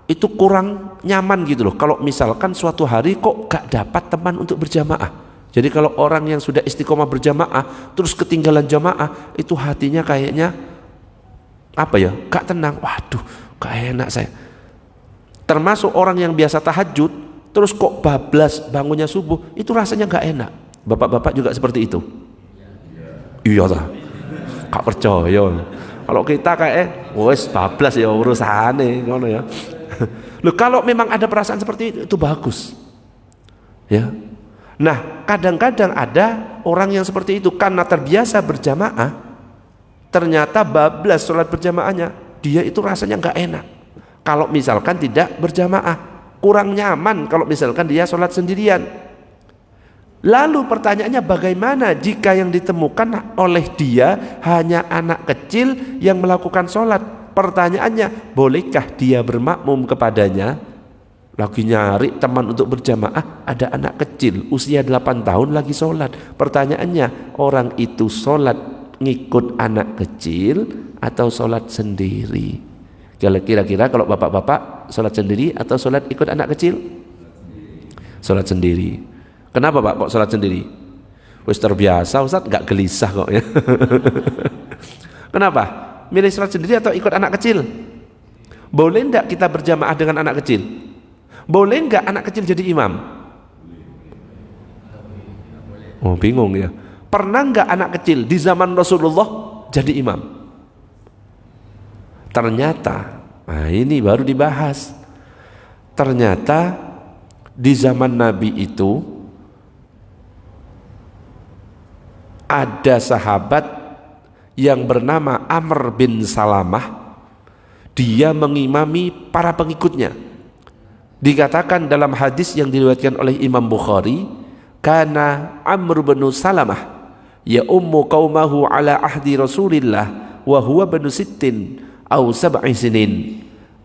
itu kurang nyaman gitu loh. Kalau misalkan suatu hari kok gak dapat teman untuk berjamaah. Jadi kalau orang yang sudah istiqomah berjamaah terus ketinggalan jamaah, itu hatinya kayaknya apa ya, gak tenang. Waduh, gak enak saya. Termasuk orang yang biasa tahajud terus kok bablas bangunnya subuh, itu rasanya gak enak. Bapak-bapak juga seperti itu? Iya lah, gak percaya. Kalau kita kayak wes bablas ya urusane ngono ya. Loh, kalau memang ada perasaan seperti itu bagus. Ya. Nah, kadang-kadang ada orang yang seperti itu karena terbiasa berjamaah, ternyata bablas sholat berjamaahnya, dia itu rasanya nggak enak. Kalau misalkan tidak berjamaah, kurang nyaman kalau misalkan dia sholat sendirian. Lalu pertanyaannya, bagaimana jika yang ditemukan oleh dia hanya anak kecil yang melakukan sholat? Pertanyaannya, bolehkah dia bermakmum kepadanya? Lagi nyari teman untuk berjamaah, ada anak kecil usia 8 tahun lagi sholat. Pertanyaannya, orang itu sholat ngikut anak kecil atau sholat sendiri? Kira-kira kalau bapak-bapak sholat sendiri atau sholat ikut anak kecil? Sholat sendiri. Kenapa Pak kok sholat sendiri? Wis terbiasa Ustaz, gak gelisah kok ya. Kenapa? Milih sholat sendiri atau ikut anak kecil? Boleh enggak kita berjamaah dengan anak kecil? Boleh enggak anak kecil jadi imam? Oh bingung ya. Pernah enggak anak kecil di zaman Rasulullah jadi imam? Ternyata, nah ini baru dibahas. Ternyata di zaman Nabi itu ada sahabat yang bernama Amr bin Salamah. Dia mengimami para pengikutnya. Dikatakan dalam hadis yang diriwayatkan oleh Imam Bukhari, kana Amr bin Salamah ya ummu qaumahu ala ahdi Rasulillah wa huwa banu sittin aw sab'i sinin.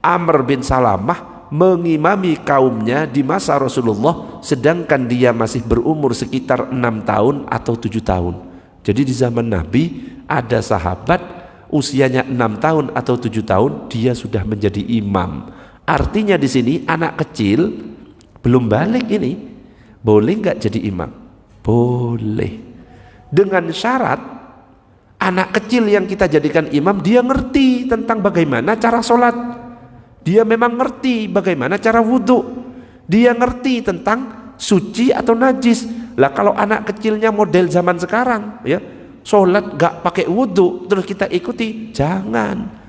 Amr bin Salamah mengimami kaumnya di masa Rasulullah sedangkan dia masih berumur sekitar 6 tahun atau 7 tahun. Jadi di zaman Nabi ada sahabat usianya 6 tahun atau 7 tahun dia sudah menjadi imam. Artinya di sini anak kecil belum balik ini boleh nggak jadi imam? Boleh, dengan syarat anak kecil yang kita jadikan imam dia ngerti tentang bagaimana cara sholat, dia memang ngerti bagaimana cara wudhu, dia ngerti tentang suci atau najis. Lah kalau anak kecilnya model zaman sekarang ya, sholat gak pakai wudhu terus kita ikuti, jangan.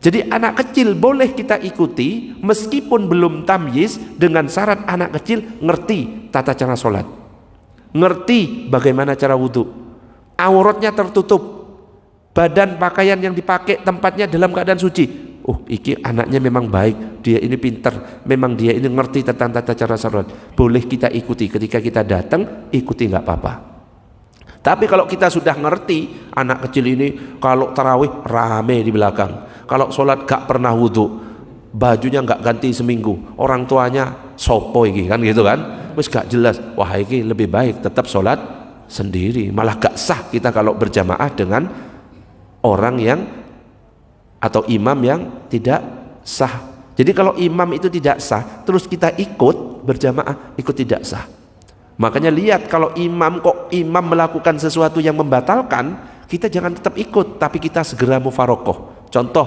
Jadi anak kecil boleh kita ikuti meskipun belum tamyiz, dengan syarat anak kecil ngerti tata cara sholat, ngerti bagaimana cara wudhu, auratnya tertutup, badan pakaian yang dipakai tempatnya dalam keadaan suci. Oh, iki anaknya memang baik, dia ini pintar, memang dia ini ngerti tentang tata cara sholat, boleh kita ikuti. Ketika kita datang ikuti, nggak apa-apa. Tapi kalau kita sudah ngerti, anak kecil ini kalau tarawih rame di belakang, kalau sholat gak pernah wudhu, bajunya gak ganti seminggu, orang tuanya sopo iki kan gitu kan, wis gak jelas. Wah iki lebih baik tetap sholat sendiri, malah gak sah kita kalau berjamaah dengan orang yang atau imam yang tidak sah. Jadi kalau imam itu tidak sah terus kita ikut berjamaah, ikut tidak sah. Makanya lihat kalau imam melakukan sesuatu yang membatalkan, kita jangan tetap ikut, tapi kita segera mufarokoh. Contoh,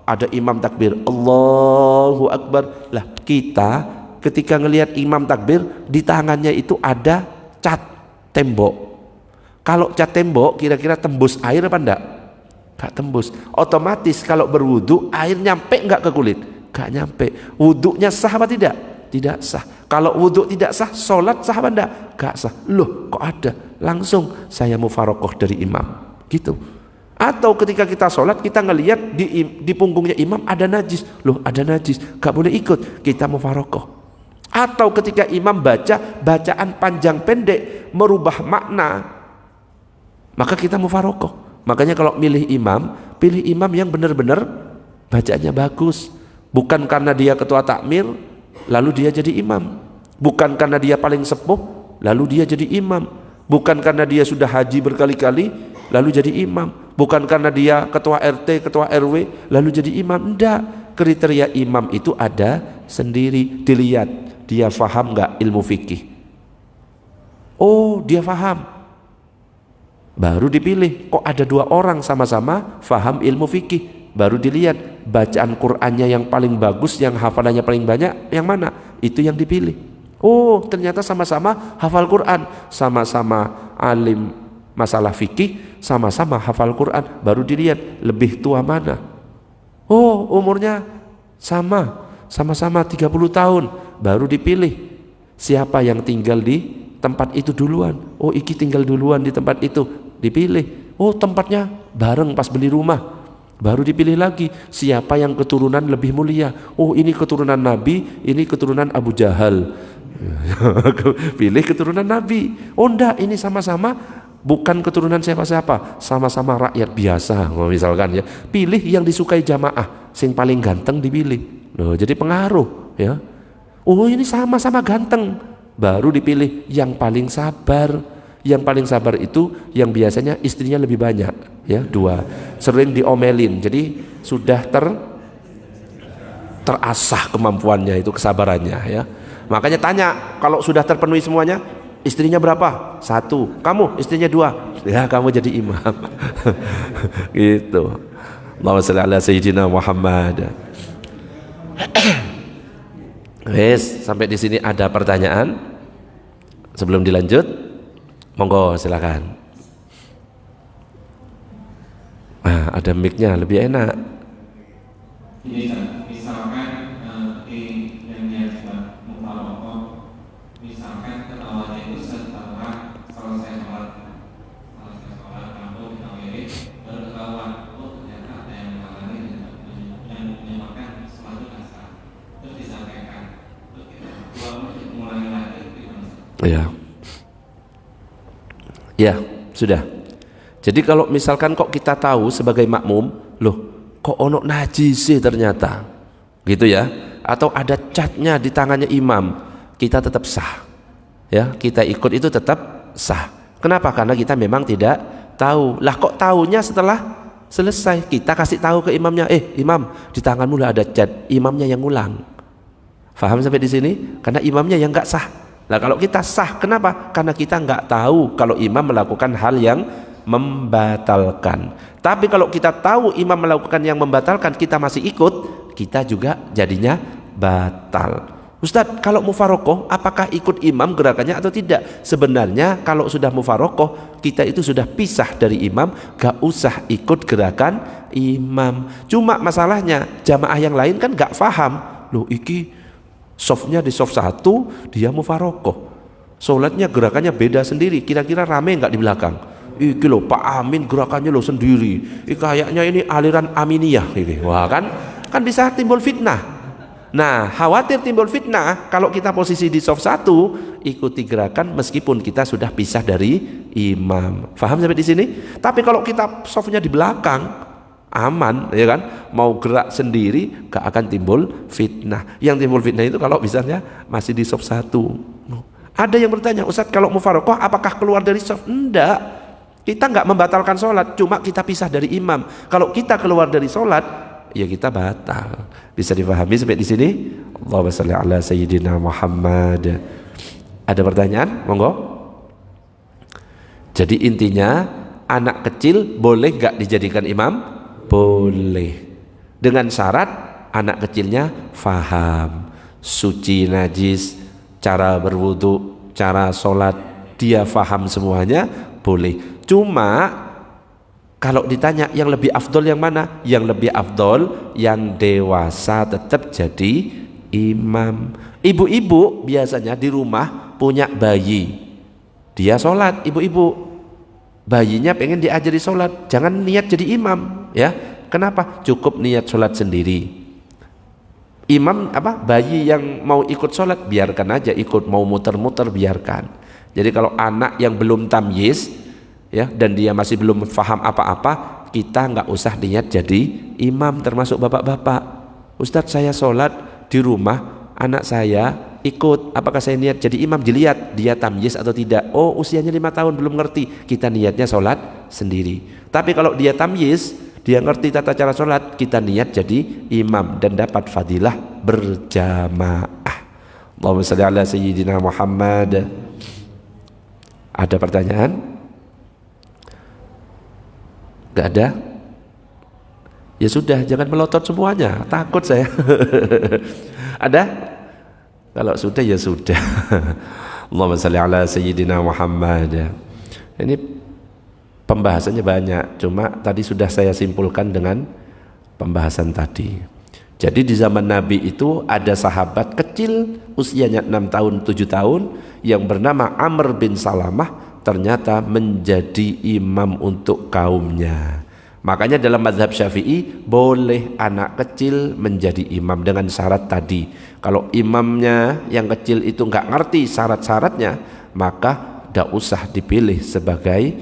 ada imam takbir Allahu Akbar, lah kita ketika ngelihat imam takbir di tangannya itu ada cat tembok. Kalau cat tembok kira-kira tembus air apa enggak? Gak tembus. Otomatis kalau berwudu air nyampe enggak ke kulit? Gak nyampe. Wudunya sah apa tidak? Tidak sah. Kalau wudhu tidak sah, sholat sah apa enggak? Gak sah. Loh kok ada? Langsung saya mufarokoh dari imam gitu. Atau ketika kita sholat kita ngelihat di punggungnya imam ada najis. Loh ada najis, gak boleh ikut, kita mufarokoh. Atau ketika imam baca bacaan panjang pendek merubah makna, maka kita mufarokoh. Makanya kalau milih imam, pilih imam yang benar-benar bacaannya bagus. Bukan karena dia ketua takmir lalu dia jadi imam, bukan karena dia paling sepuh lalu dia jadi imam, bukan karena dia sudah haji berkali-kali lalu jadi imam, bukan karena dia ketua RT, ketua RW lalu jadi imam. Enggak, kriteria imam itu ada sendiri. Dilihat dia faham nggak ilmu fikih. Oh dia faham, baru dipilih. Kok ada 2 orang sama-sama faham ilmu fikih, baru dilihat bacaan Qur'annya yang paling bagus, yang hafalannya paling banyak yang mana, itu yang dipilih. Oh ternyata sama-sama hafal Qur'an, sama-sama alim masalah fikih, sama-sama hafal Qur'an, baru dilihat lebih tua mana. Oh umurnya sama-sama 30 tahun, baru dipilih siapa yang tinggal di tempat itu duluan. Oh iki tinggal duluan di tempat itu, dipilih. Oh tempatnya bareng pas beli rumah, baru dipilih lagi siapa yang keturunan lebih mulia. Oh ini keturunan Nabi, ini keturunan Abu Jahal. Pilih keturunan Nabi. Oh enggak, ini sama-sama bukan keturunan siapa-siapa, sama-sama rakyat biasa misalkan ya. Pilih yang disukai jamaah, sing paling ganteng dipilih. Loh, jadi pengaruh ya. Oh ini sama-sama ganteng, baru dipilih yang paling sabar. Yang paling sabar itu yang biasanya istrinya lebih banyak ya, 2, sering diomelin, jadi sudah terasah kemampuannya itu, kesabarannya ya. Makanya tanya, kalau sudah terpenuhi semuanya, istrinya berapa? 1, kamu istrinya 2, ya kamu jadi imam. Gitu. Allahumma shalli ala sayyidina Muhammad. Wes, sampai di sini ada pertanyaan sebelum dilanjut? Monggo silakan. Nah, ada mic-nya lebih enak. Jadi misalkan yang dia buat mufarokoh, misalkan ketawanya itu setelah selesai sholat kamu dikawin, baru ketahuan, oh ternyata ada yang mengalami yang menyebabkan sholat itu kasar, terus disampaikan, terus kita mengulangi lagi. Iya. Ya, sudah. Jadi kalau misalkan kok kita tahu sebagai makmum, loh kok ono najis sih ternyata, gitu ya. atau ada catnya di tangannya imam, kita tetap sah. Ya, kita ikut itu tetap sah. Kenapa? Karena kita memang tidak tahu. Lah kok tahunya setelah selesai? Kita kasih tahu ke imamnya, imam, di tanganmu lah ada cat. Imamnya yang ngulang. Faham sampai di sini? Karena imamnya yang nggak sah. Nah kalau kita sah, kenapa? Karena kita nggak tahu kalau imam melakukan hal yang membatalkan. Tapi kalau kita tahu imam melakukan yang membatalkan, kita masih ikut, kita juga jadinya batal. Ustadz, kalau mufarokoh, apakah ikut imam gerakannya atau tidak? Sebenarnya kalau sudah mufarokoh, kita itu sudah pisah dari imam, gak usah ikut gerakan imam. Cuma masalahnya jamaah yang lain kan gak paham. Loh iki softnya di soft 1, dia mufarokoh, sholatnya gerakannya beda sendiri, kira-kira rame gak di belakang? Iki loh Pak Amin gerakannya loh sendiri, kayaknya ini aliran Aminiyah ini. Wah kan bisa timbul fitnah. Nah khawatir timbul fitnah kalau kita posisi di soft 1, ikuti gerakan meskipun kita sudah pisah dari imam. Faham sampai di sini? Tapi kalau kita softnya di belakang, aman ya kan, mau gerak sendiri gak akan timbul fitnah. Yang timbul fitnah itu kalau misalnya masih di soft 1. Ada yang bertanya, Ustadz kalau mufarokoh apakah keluar dari soft? Enggak, kita nggak membatalkan sholat, cuma kita pisah dari imam. Kalau kita keluar dari sholat, ya kita batal. Bisa dipahami sampai di sini? Allahumma shalli ala sayyidina Muhammad. Ada pertanyaan? Monggo. Jadi intinya anak kecil boleh nggak dijadikan imam? Boleh. Dengan syarat anak kecilnya faham suci najis, cara berwudu, cara sholat, dia faham semuanya, boleh. Cuma kalau ditanya yang lebih afdol yang mana? Yang lebih afdol yang dewasa tetap jadi imam. Ibu-ibu biasanya di rumah punya bayi, dia sholat, ibu-ibu bayinya pengen diajari sholat, jangan niat jadi imam ya. Kenapa? Cukup niat sholat sendiri. Imam bayi yang mau ikut sholat biarkan aja ikut, mau muter-muter biarkan. Jadi kalau anak yang belum tamyiz ya, dan dia masih belum paham apa-apa, kita nggak usah niat jadi imam. Termasuk bapak-bapak, Ustadz saya sholat di rumah, anak saya ikut, apakah saya niat jadi imam? Dilihat dia tamyiz atau tidak. Oh usianya 5 tahun belum ngerti, kita niatnya sholat sendiri. Tapi kalau dia tamyiz, dia ngerti tata cara sholat, kita niat jadi imam dan dapat fadilah berjamaah. Allahumma shalli ala sayyidina Muhammad. Ada pertanyaan? Gak ada? Ya sudah, jangan melotot semuanya, takut saya. Ada? Kalau sudah ya sudah. Allahumma shalli ala sayyidina Muhammad. Ini pembahasannya banyak, cuma tadi sudah saya simpulkan dengan pembahasan tadi. Jadi di zaman Nabi itu ada sahabat kecil usianya 6 tahun 7 tahun yang bernama Amr bin Salamah, ternyata menjadi imam untuk kaumnya. Makanya dalam mazhab Syafi'i boleh anak kecil menjadi imam dengan syarat tadi. Kalau imamnya yang kecil itu nggak ngerti syarat-syaratnya, maka tidak usah dipilih sebagai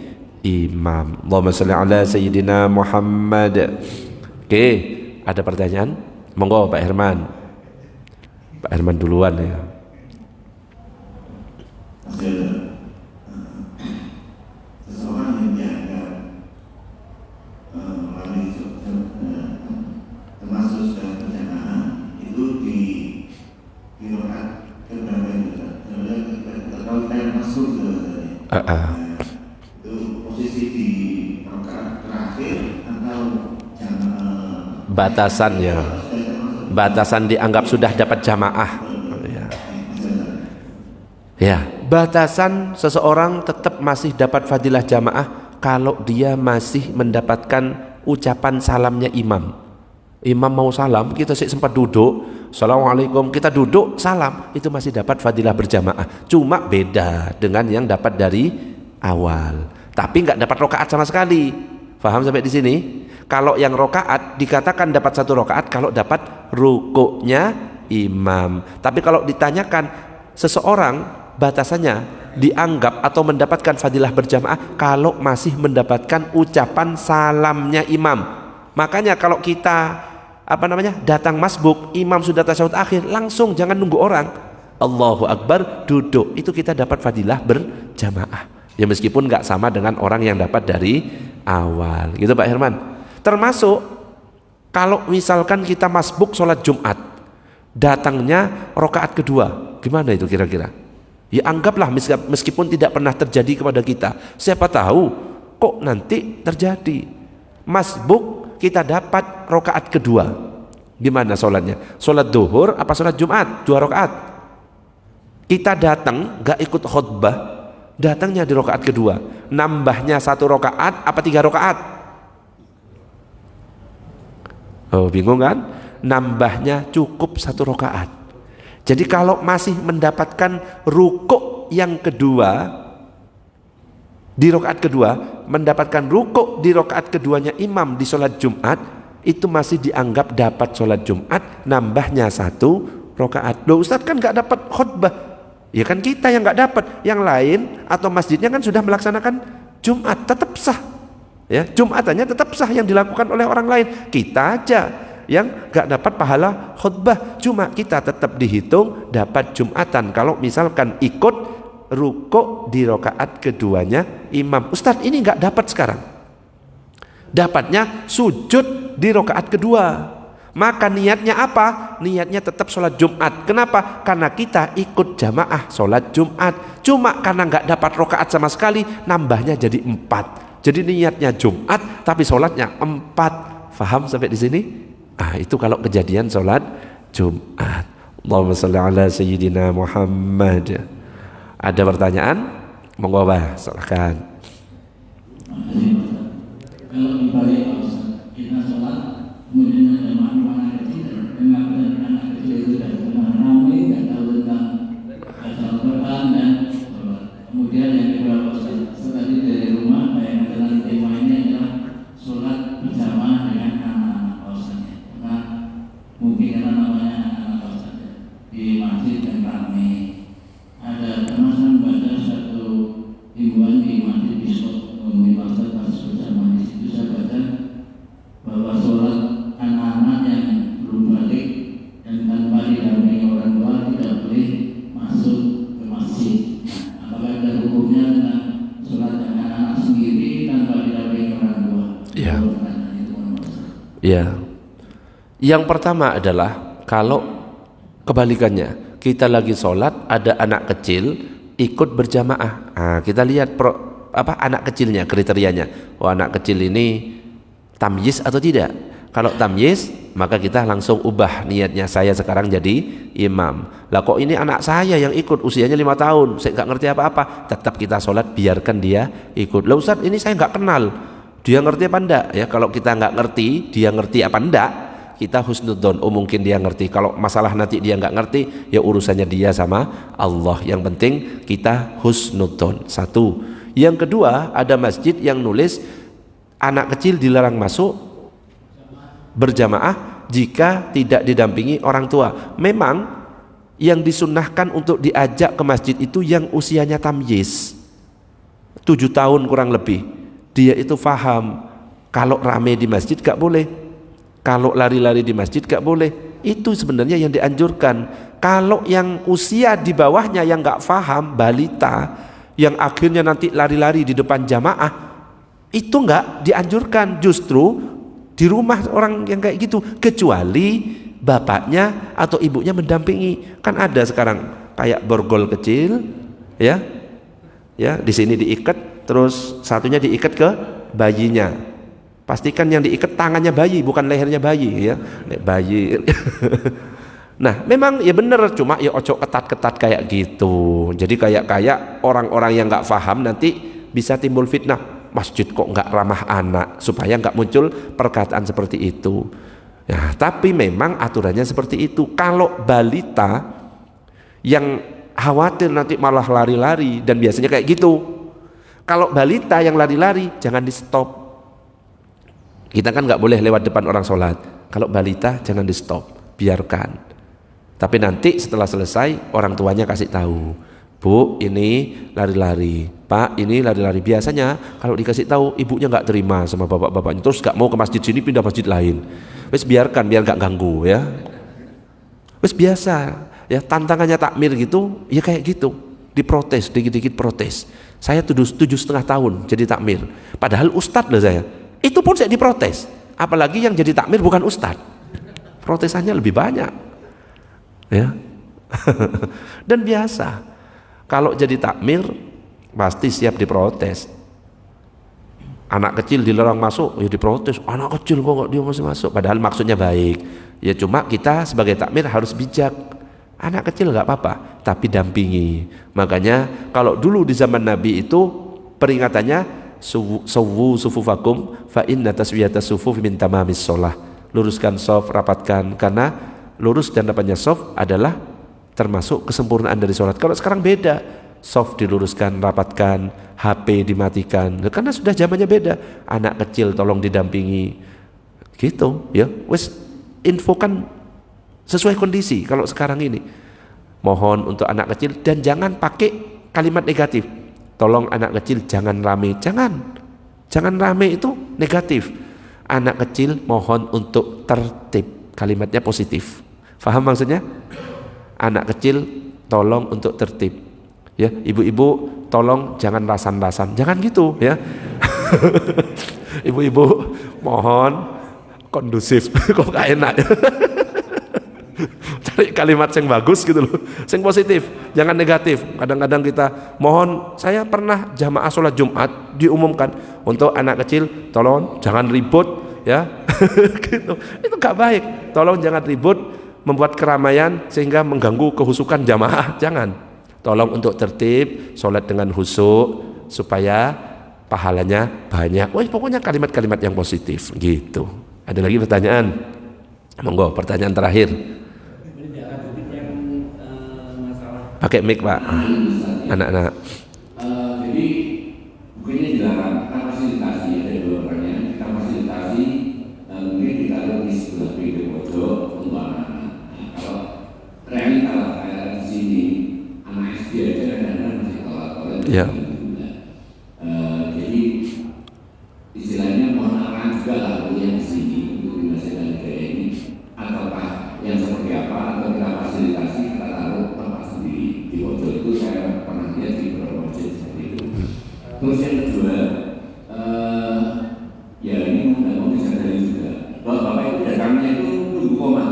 imam. Allahumma shalli ala sayyidina Muhammad. Oke, ada pertanyaan? Monggo Pak Herman. Pak Herman duluan ya. Posisi di rakaat terakhir atau batasannya, batasan dianggap sudah dapat jamaah ya. Batasan seseorang tetap masih dapat fadilah jamaah kalau dia masih mendapatkan ucapan salamnya imam. Imam mau salam, kita sih sempat duduk, assalamualaikum, kita duduk salam, itu masih dapat fadilah berjamaah. Cuma beda dengan yang dapat dari awal, tapi nggak dapat rokaat sama sekali. Faham sampai di sini? Kalau yang rokaat dikatakan dapat 1 rokaat kalau dapat rukuknya imam. Tapi kalau ditanyakan seseorang batasannya dianggap atau mendapatkan fadilah berjamaah kalau masih mendapatkan ucapan salamnya imam. Makanya kalau kita datang masbuk, imam sudah tasyahud akhir, langsung jangan nunggu orang. Allahu Akbar, duduk. Itu kita dapat fadilah berjamaah. Ya meskipun nggak sama dengan orang yang dapat dari awal. Gitu Pak Herman. Termasuk kalau misalkan kita masbuk sholat Jumat, datangnya rakaat kedua, gimana itu kira-kira? Ya anggaplah meskipun tidak pernah terjadi kepada kita, siapa tahu kok nanti terjadi. Masbuk kita dapat rakaat kedua, gimana sholatnya? Sholat duhur apa sholat Jumat? 2 rakaat. Kita datang gak ikut khutbah, datangnya di rakaat kedua, nambahnya 1 rakaat apa 3 rakaat? Oh bingung kan? Nambahnya cukup 1 rakaat. Jadi kalau masih mendapatkan rukuk yang kedua di rakaat kedua, mendapatkan rukuk di rakaat keduanya imam di sholat Jumat, itu masih dianggap dapat sholat Jumat, nambahnya 1 rakaat. Loh Ustadz kan gak dapat khutbah. Ya kan kita yang gak dapat, yang lain atau masjidnya kan sudah melaksanakan Jumat, tetap sah. Ya, Jumatannya tetap sah yang dilakukan oleh orang lain. Kita aja yang gak dapat pahala khutbah, cuma kita tetap dihitung dapat Jumatan kalau misalkan ikut rukuk di rakaat keduanya imam. Ustadz ini gak dapat sekarang, dapatnya sujud di rakaat kedua, maka niatnya apa? Niatnya tetap sholat Jumat. Kenapa? Karena kita ikut jamaah sholat Jumat, cuma karena gak dapat rakaat sama sekali, nambahnya jadi 4. Jadi niatnya Jumat tapi sholatnya 4. Faham sampai di sini? Itu kalau kejadian sholat Jumat. Allahumma salli ala Sayyidina Muhammad. Ada pertanyaan? Monggo Pak, silakan. Kalau dibalik kita sholat, kemudian ada anak kecil, anak kecil itu tidak pernah ramai, tidak tahu tentang Al-Quran dan kemudian yang kedua setelah dari rumah, yang dalam tema ini adalah sholat berjamaah dengan anak-anak kawasannya. Karena mungkin karena namanya anak-anak kawasannya di masjid yang ramai. Ada kemasan baca satu himbauan di masjid besok di pasar pas berjamaah, di situ saya baca bahwa sholat anak-anak yang belum balik dan tanpa didampingi orang tua tidak boleh masuk ke masjid. Apakah ada hukumnya tentang sholat anak-anak sendiri tanpa didampingi orang tua? Ya. Ya. Yang pertama adalah kalau kebalikannya, kita lagi sholat ada anak kecil ikut berjamaah. Kita lihat anak kecilnya, kriterianya. Anak kecil ini tamyiz atau tidak? Kalau tamyiz, maka kita langsung ubah niatnya, saya sekarang jadi imam. Lah kok ini anak saya yang ikut, usianya 5 tahun, saya nggak ngerti apa-apa. Tetap kita sholat, biarkan dia ikut. Lah Ustaz, ini saya nggak kenal, dia ngerti apa enggak? Ya kalau kita nggak ngerti, dia ngerti apa enggak, kita husnudzon. Oh mungkin dia ngerti. Kalau masalah nanti dia nggak ngerti, ya urusannya dia sama Allah. Yang penting kita husnudzon. 1. Yang kedua, ada masjid yang nulis anak kecil dilarang masuk berjamaah jika tidak didampingi orang tua. Memang yang disunnahkan untuk diajak ke masjid itu yang usianya tamyiz, 7 tahun kurang lebih. Dia itu faham kalau rame di masjid gak boleh, kalau lari-lari di masjid gak boleh. Itu sebenarnya yang dianjurkan. Kalau yang usia di bawahnya yang gak faham, balita, yang akhirnya nanti lari-lari di depan jamaah, itu gak dianjurkan. Justru di rumah orang yang kayak gitu, kecuali bapaknya atau ibunya mendampingi. Kan ada sekarang kayak borgol kecil, ya, di sini diikat, terus satunya diikat ke bayinya. Pastikan yang diikat tangannya bayi, bukan lehernya bayi, ya, bayi. Nah, memang ya bener, cuma ya ojo ketat-ketat kayak gitu. Jadi kayak orang-orang yang nggak paham nanti bisa timbul fitnah. Masjid kok nggak ramah anak, supaya nggak muncul perkataan seperti itu. Ya, tapi memang aturannya seperti itu. Kalau balita yang khawatir nanti malah lari-lari, dan biasanya kayak gitu. Kalau balita yang lari-lari jangan di stop. Kita kan nggak boleh lewat depan orang sholat. Kalau balita jangan di stop, biarkan. Tapi nanti setelah selesai orang tuanya kasih tahu, Bu, ini lari-lari, Pak, ini lari-lari. Biasanya kalau dikasih tahu ibunya nggak terima sama bapak-bapaknya, terus nggak mau ke masjid sini, pindah masjid lain. Wis biarkan, biar gak ganggu ya. Wis biasa ya, tantangannya takmir gitu, ya kayak gitu. Diprotes, dikit-dikit protes. Saya 7,5 tahun jadi takmir. Padahal ustadz loh saya. Itu pun saya diprotes. Apalagi yang jadi takmir bukan ustadz. Protesannya lebih banyak. Ya. Dan biasa. Kalau jadi takmir pasti siap diprotes. Anak kecil dilarang masuk, ya diprotes. Anak kecil kok dia masih masuk. Padahal maksudnya baik. Ya cuma kita sebagai takmir harus bijak. Anak kecil nggak apa-apa, tapi dampingi. Makanya kalau dulu di zaman Nabi itu peringatannya sawwu sufufakum fa inna taswiyatas sufuf min tamamis shalah. Luruskan shaf, rapatkan, karena lurus dan rapatnya shaf adalah termasuk kesempurnaan dari sholat. Kalau sekarang beda, shaf diluruskan, rapatkan, HP dimatikan, karena sudah zamannya beda. Anak kecil tolong didampingi, gitu ya. Wes infokan sesuai kondisi. Kalau sekarang ini mohon untuk anak kecil, dan jangan pakai kalimat negatif. Tolong anak kecil jangan rame, jangan rame, itu negatif. Anak kecil mohon untuk tertib, kalimatnya positif. Faham maksudnya? Anak kecil tolong untuk tertib ya. Ibu-ibu tolong jangan rasan-rasan, jangan gitu ya. Ibu-ibu mohon kondusif. Kok gak enak. Cari kalimat yang bagus gitu loh, yang positif, jangan negatif. Kadang-kadang kita mohon, saya pernah jamaah sholat Jumat diumumkan untuk anak kecil tolong jangan ribut ya. Gitu. Itu gak baik. Tolong jangan ribut, membuat keramaian sehingga mengganggu kehusukan jamaah. Jangan. Tolong untuk tertib, sholat dengan khusyuk supaya pahalanya banyak. Wah, pokoknya kalimat-kalimat yang positif gitu. Ada lagi pertanyaan? Monggo, pertanyaan terakhir. Pakai mic Pak, anak-anak. Jadi bukannya dilarang, kita fasilitasi, ada dua pertanyaan. Kita fasilitasi, mungkin kita taruh di sebelah pinggir pojok untuk anak-anak. Kalau realita lah kayak di sini, anak SD aja kadang-kadang masih telat. Ya. Jadi istilahnya mohon arahan juga lah yang di sini untuk dimasukkan gaya ini, ataukah yang seperti apa, atau kita fasilitasi, kita taruh tempat sendiri di pojok. Itu saya pernah lihat di beberapa masjid seperti itu. Terus yang kedua, ya ini mau disadari juga bahwa bapak itu datangnya itu tunggu koma.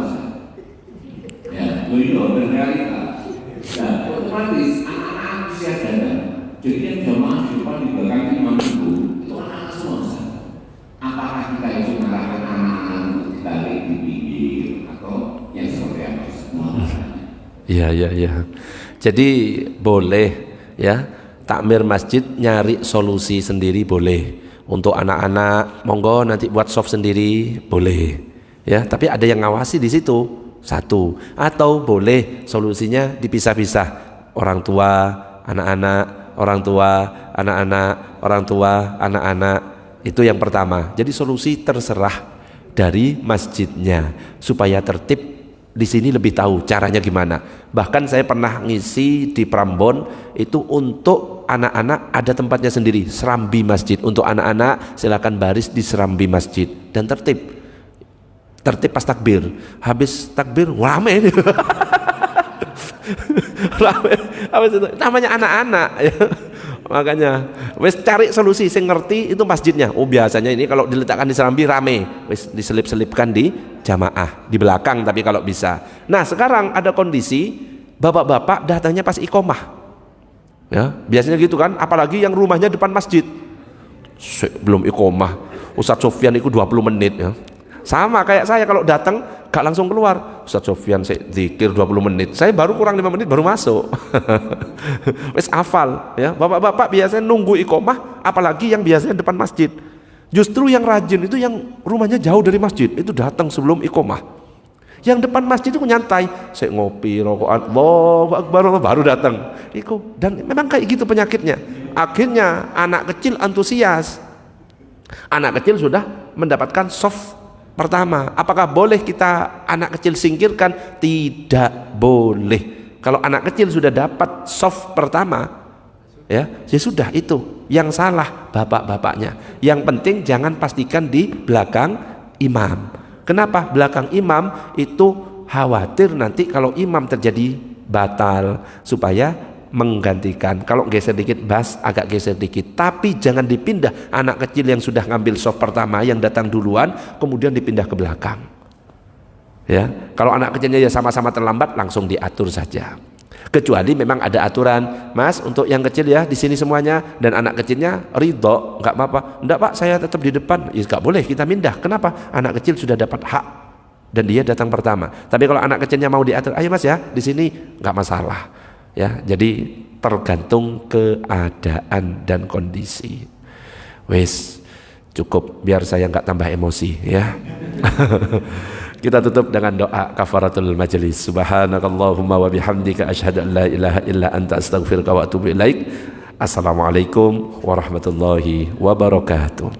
Ya, begitu berrealita. Nah, otomatis anak-anak antusias datang. Jadi yang jamaah di depan di belakang imam itu anak-anak semua. Apakah kita itu mengarahkan anak-anak untuk ditarik di pinggir atau yang seperti apa? Iya. Jadi boleh ya, takmir masjid nyari solusi sendiri boleh. Untuk anak-anak monggo nanti buat soft sendiri boleh. Ya, tapi ada yang ngawasi di situ satu. Atau boleh solusinya dipisah-pisah. Orang tua, anak-anak, orang tua, anak-anak, orang tua, anak-anak. Itu yang pertama. Jadi solusi terserah dari masjidnya supaya tertib. Di sini lebih tahu caranya gimana. Bahkan saya pernah ngisi di Prambon itu untuk anak-anak ada tempatnya sendiri, serambi masjid. Untuk anak-anak silakan baris di serambi masjid dan tertib. Tertib pas takbir. Habis takbir rame ini. Rame. Habis itu namanya anak-anak ya. Makanya wis cari solusi sing ngerti itu masjidnya. Oh biasanya ini kalau diletakkan di serambi rame, wis diselip-selipkan di jamaah di belakang tapi kalau bisa. Nah sekarang ada kondisi bapak-bapak datangnya pas iqomah ya, biasanya gitu kan, apalagi yang rumahnya depan masjid. Belum iqomah Ustadz Sofyan itu 20 menit ya. Sama kayak saya kalau datang gak langsung keluar, Ustadz Sofyan saya zikir 20 menit, saya baru kurang 5 menit baru masuk. Wes hafal ya. Bapak-bapak biasanya nunggu iqomah, apalagi yang biasanya depan masjid. Justru yang rajin itu yang rumahnya jauh dari masjid, itu datang sebelum iqomah. Yang depan masjid itu nyantai, saya ngopi, rokokan, Allahu Akbar, baru datang. Dan memang kayak gitu penyakitnya. Akhirnya anak kecil antusias. Anak kecil sudah mendapatkan soft pertama. Apakah boleh kita anak kecil singkirkan? Tidak boleh. Kalau anak kecil sudah dapat soft pertama, ya sudah, itu yang salah bapak-bapaknya. Yang penting jangan pastikan di belakang imam. Kenapa? Belakang imam itu khawatir nanti kalau imam terjadi batal, supaya menggantikan. Kalau geser dikit bas, agak geser dikit. Tapi jangan dipindah anak kecil yang sudah ngambil soft pertama yang datang duluan, kemudian dipindah ke belakang. Ya, kalau anak kecilnya ya sama-sama terlambat, langsung diatur saja. Kecuali memang ada aturan, Mas, untuk yang kecil ya di sini semuanya, dan anak kecilnya ridho, nggak apa-apa. Enggak Pak, saya tetap di depan. Ya nggak boleh kita pindah. Kenapa? Anak kecil sudah dapat hak dan dia datang pertama. Tapi kalau anak kecilnya mau diatur, ayo Mas ya, di sini nggak masalah. Ya, jadi tergantung keadaan dan kondisi. Wes, cukup biar saya nggak tambah emosi ya. Kita tutup dengan doa kafaratul majelis. Subhanakallahumma wa bihamdika asyhadu an la ilaha illa anta astaghfiruka wa atubu ilaik. Assalamualaikum warahmatullahi wabarakatuh.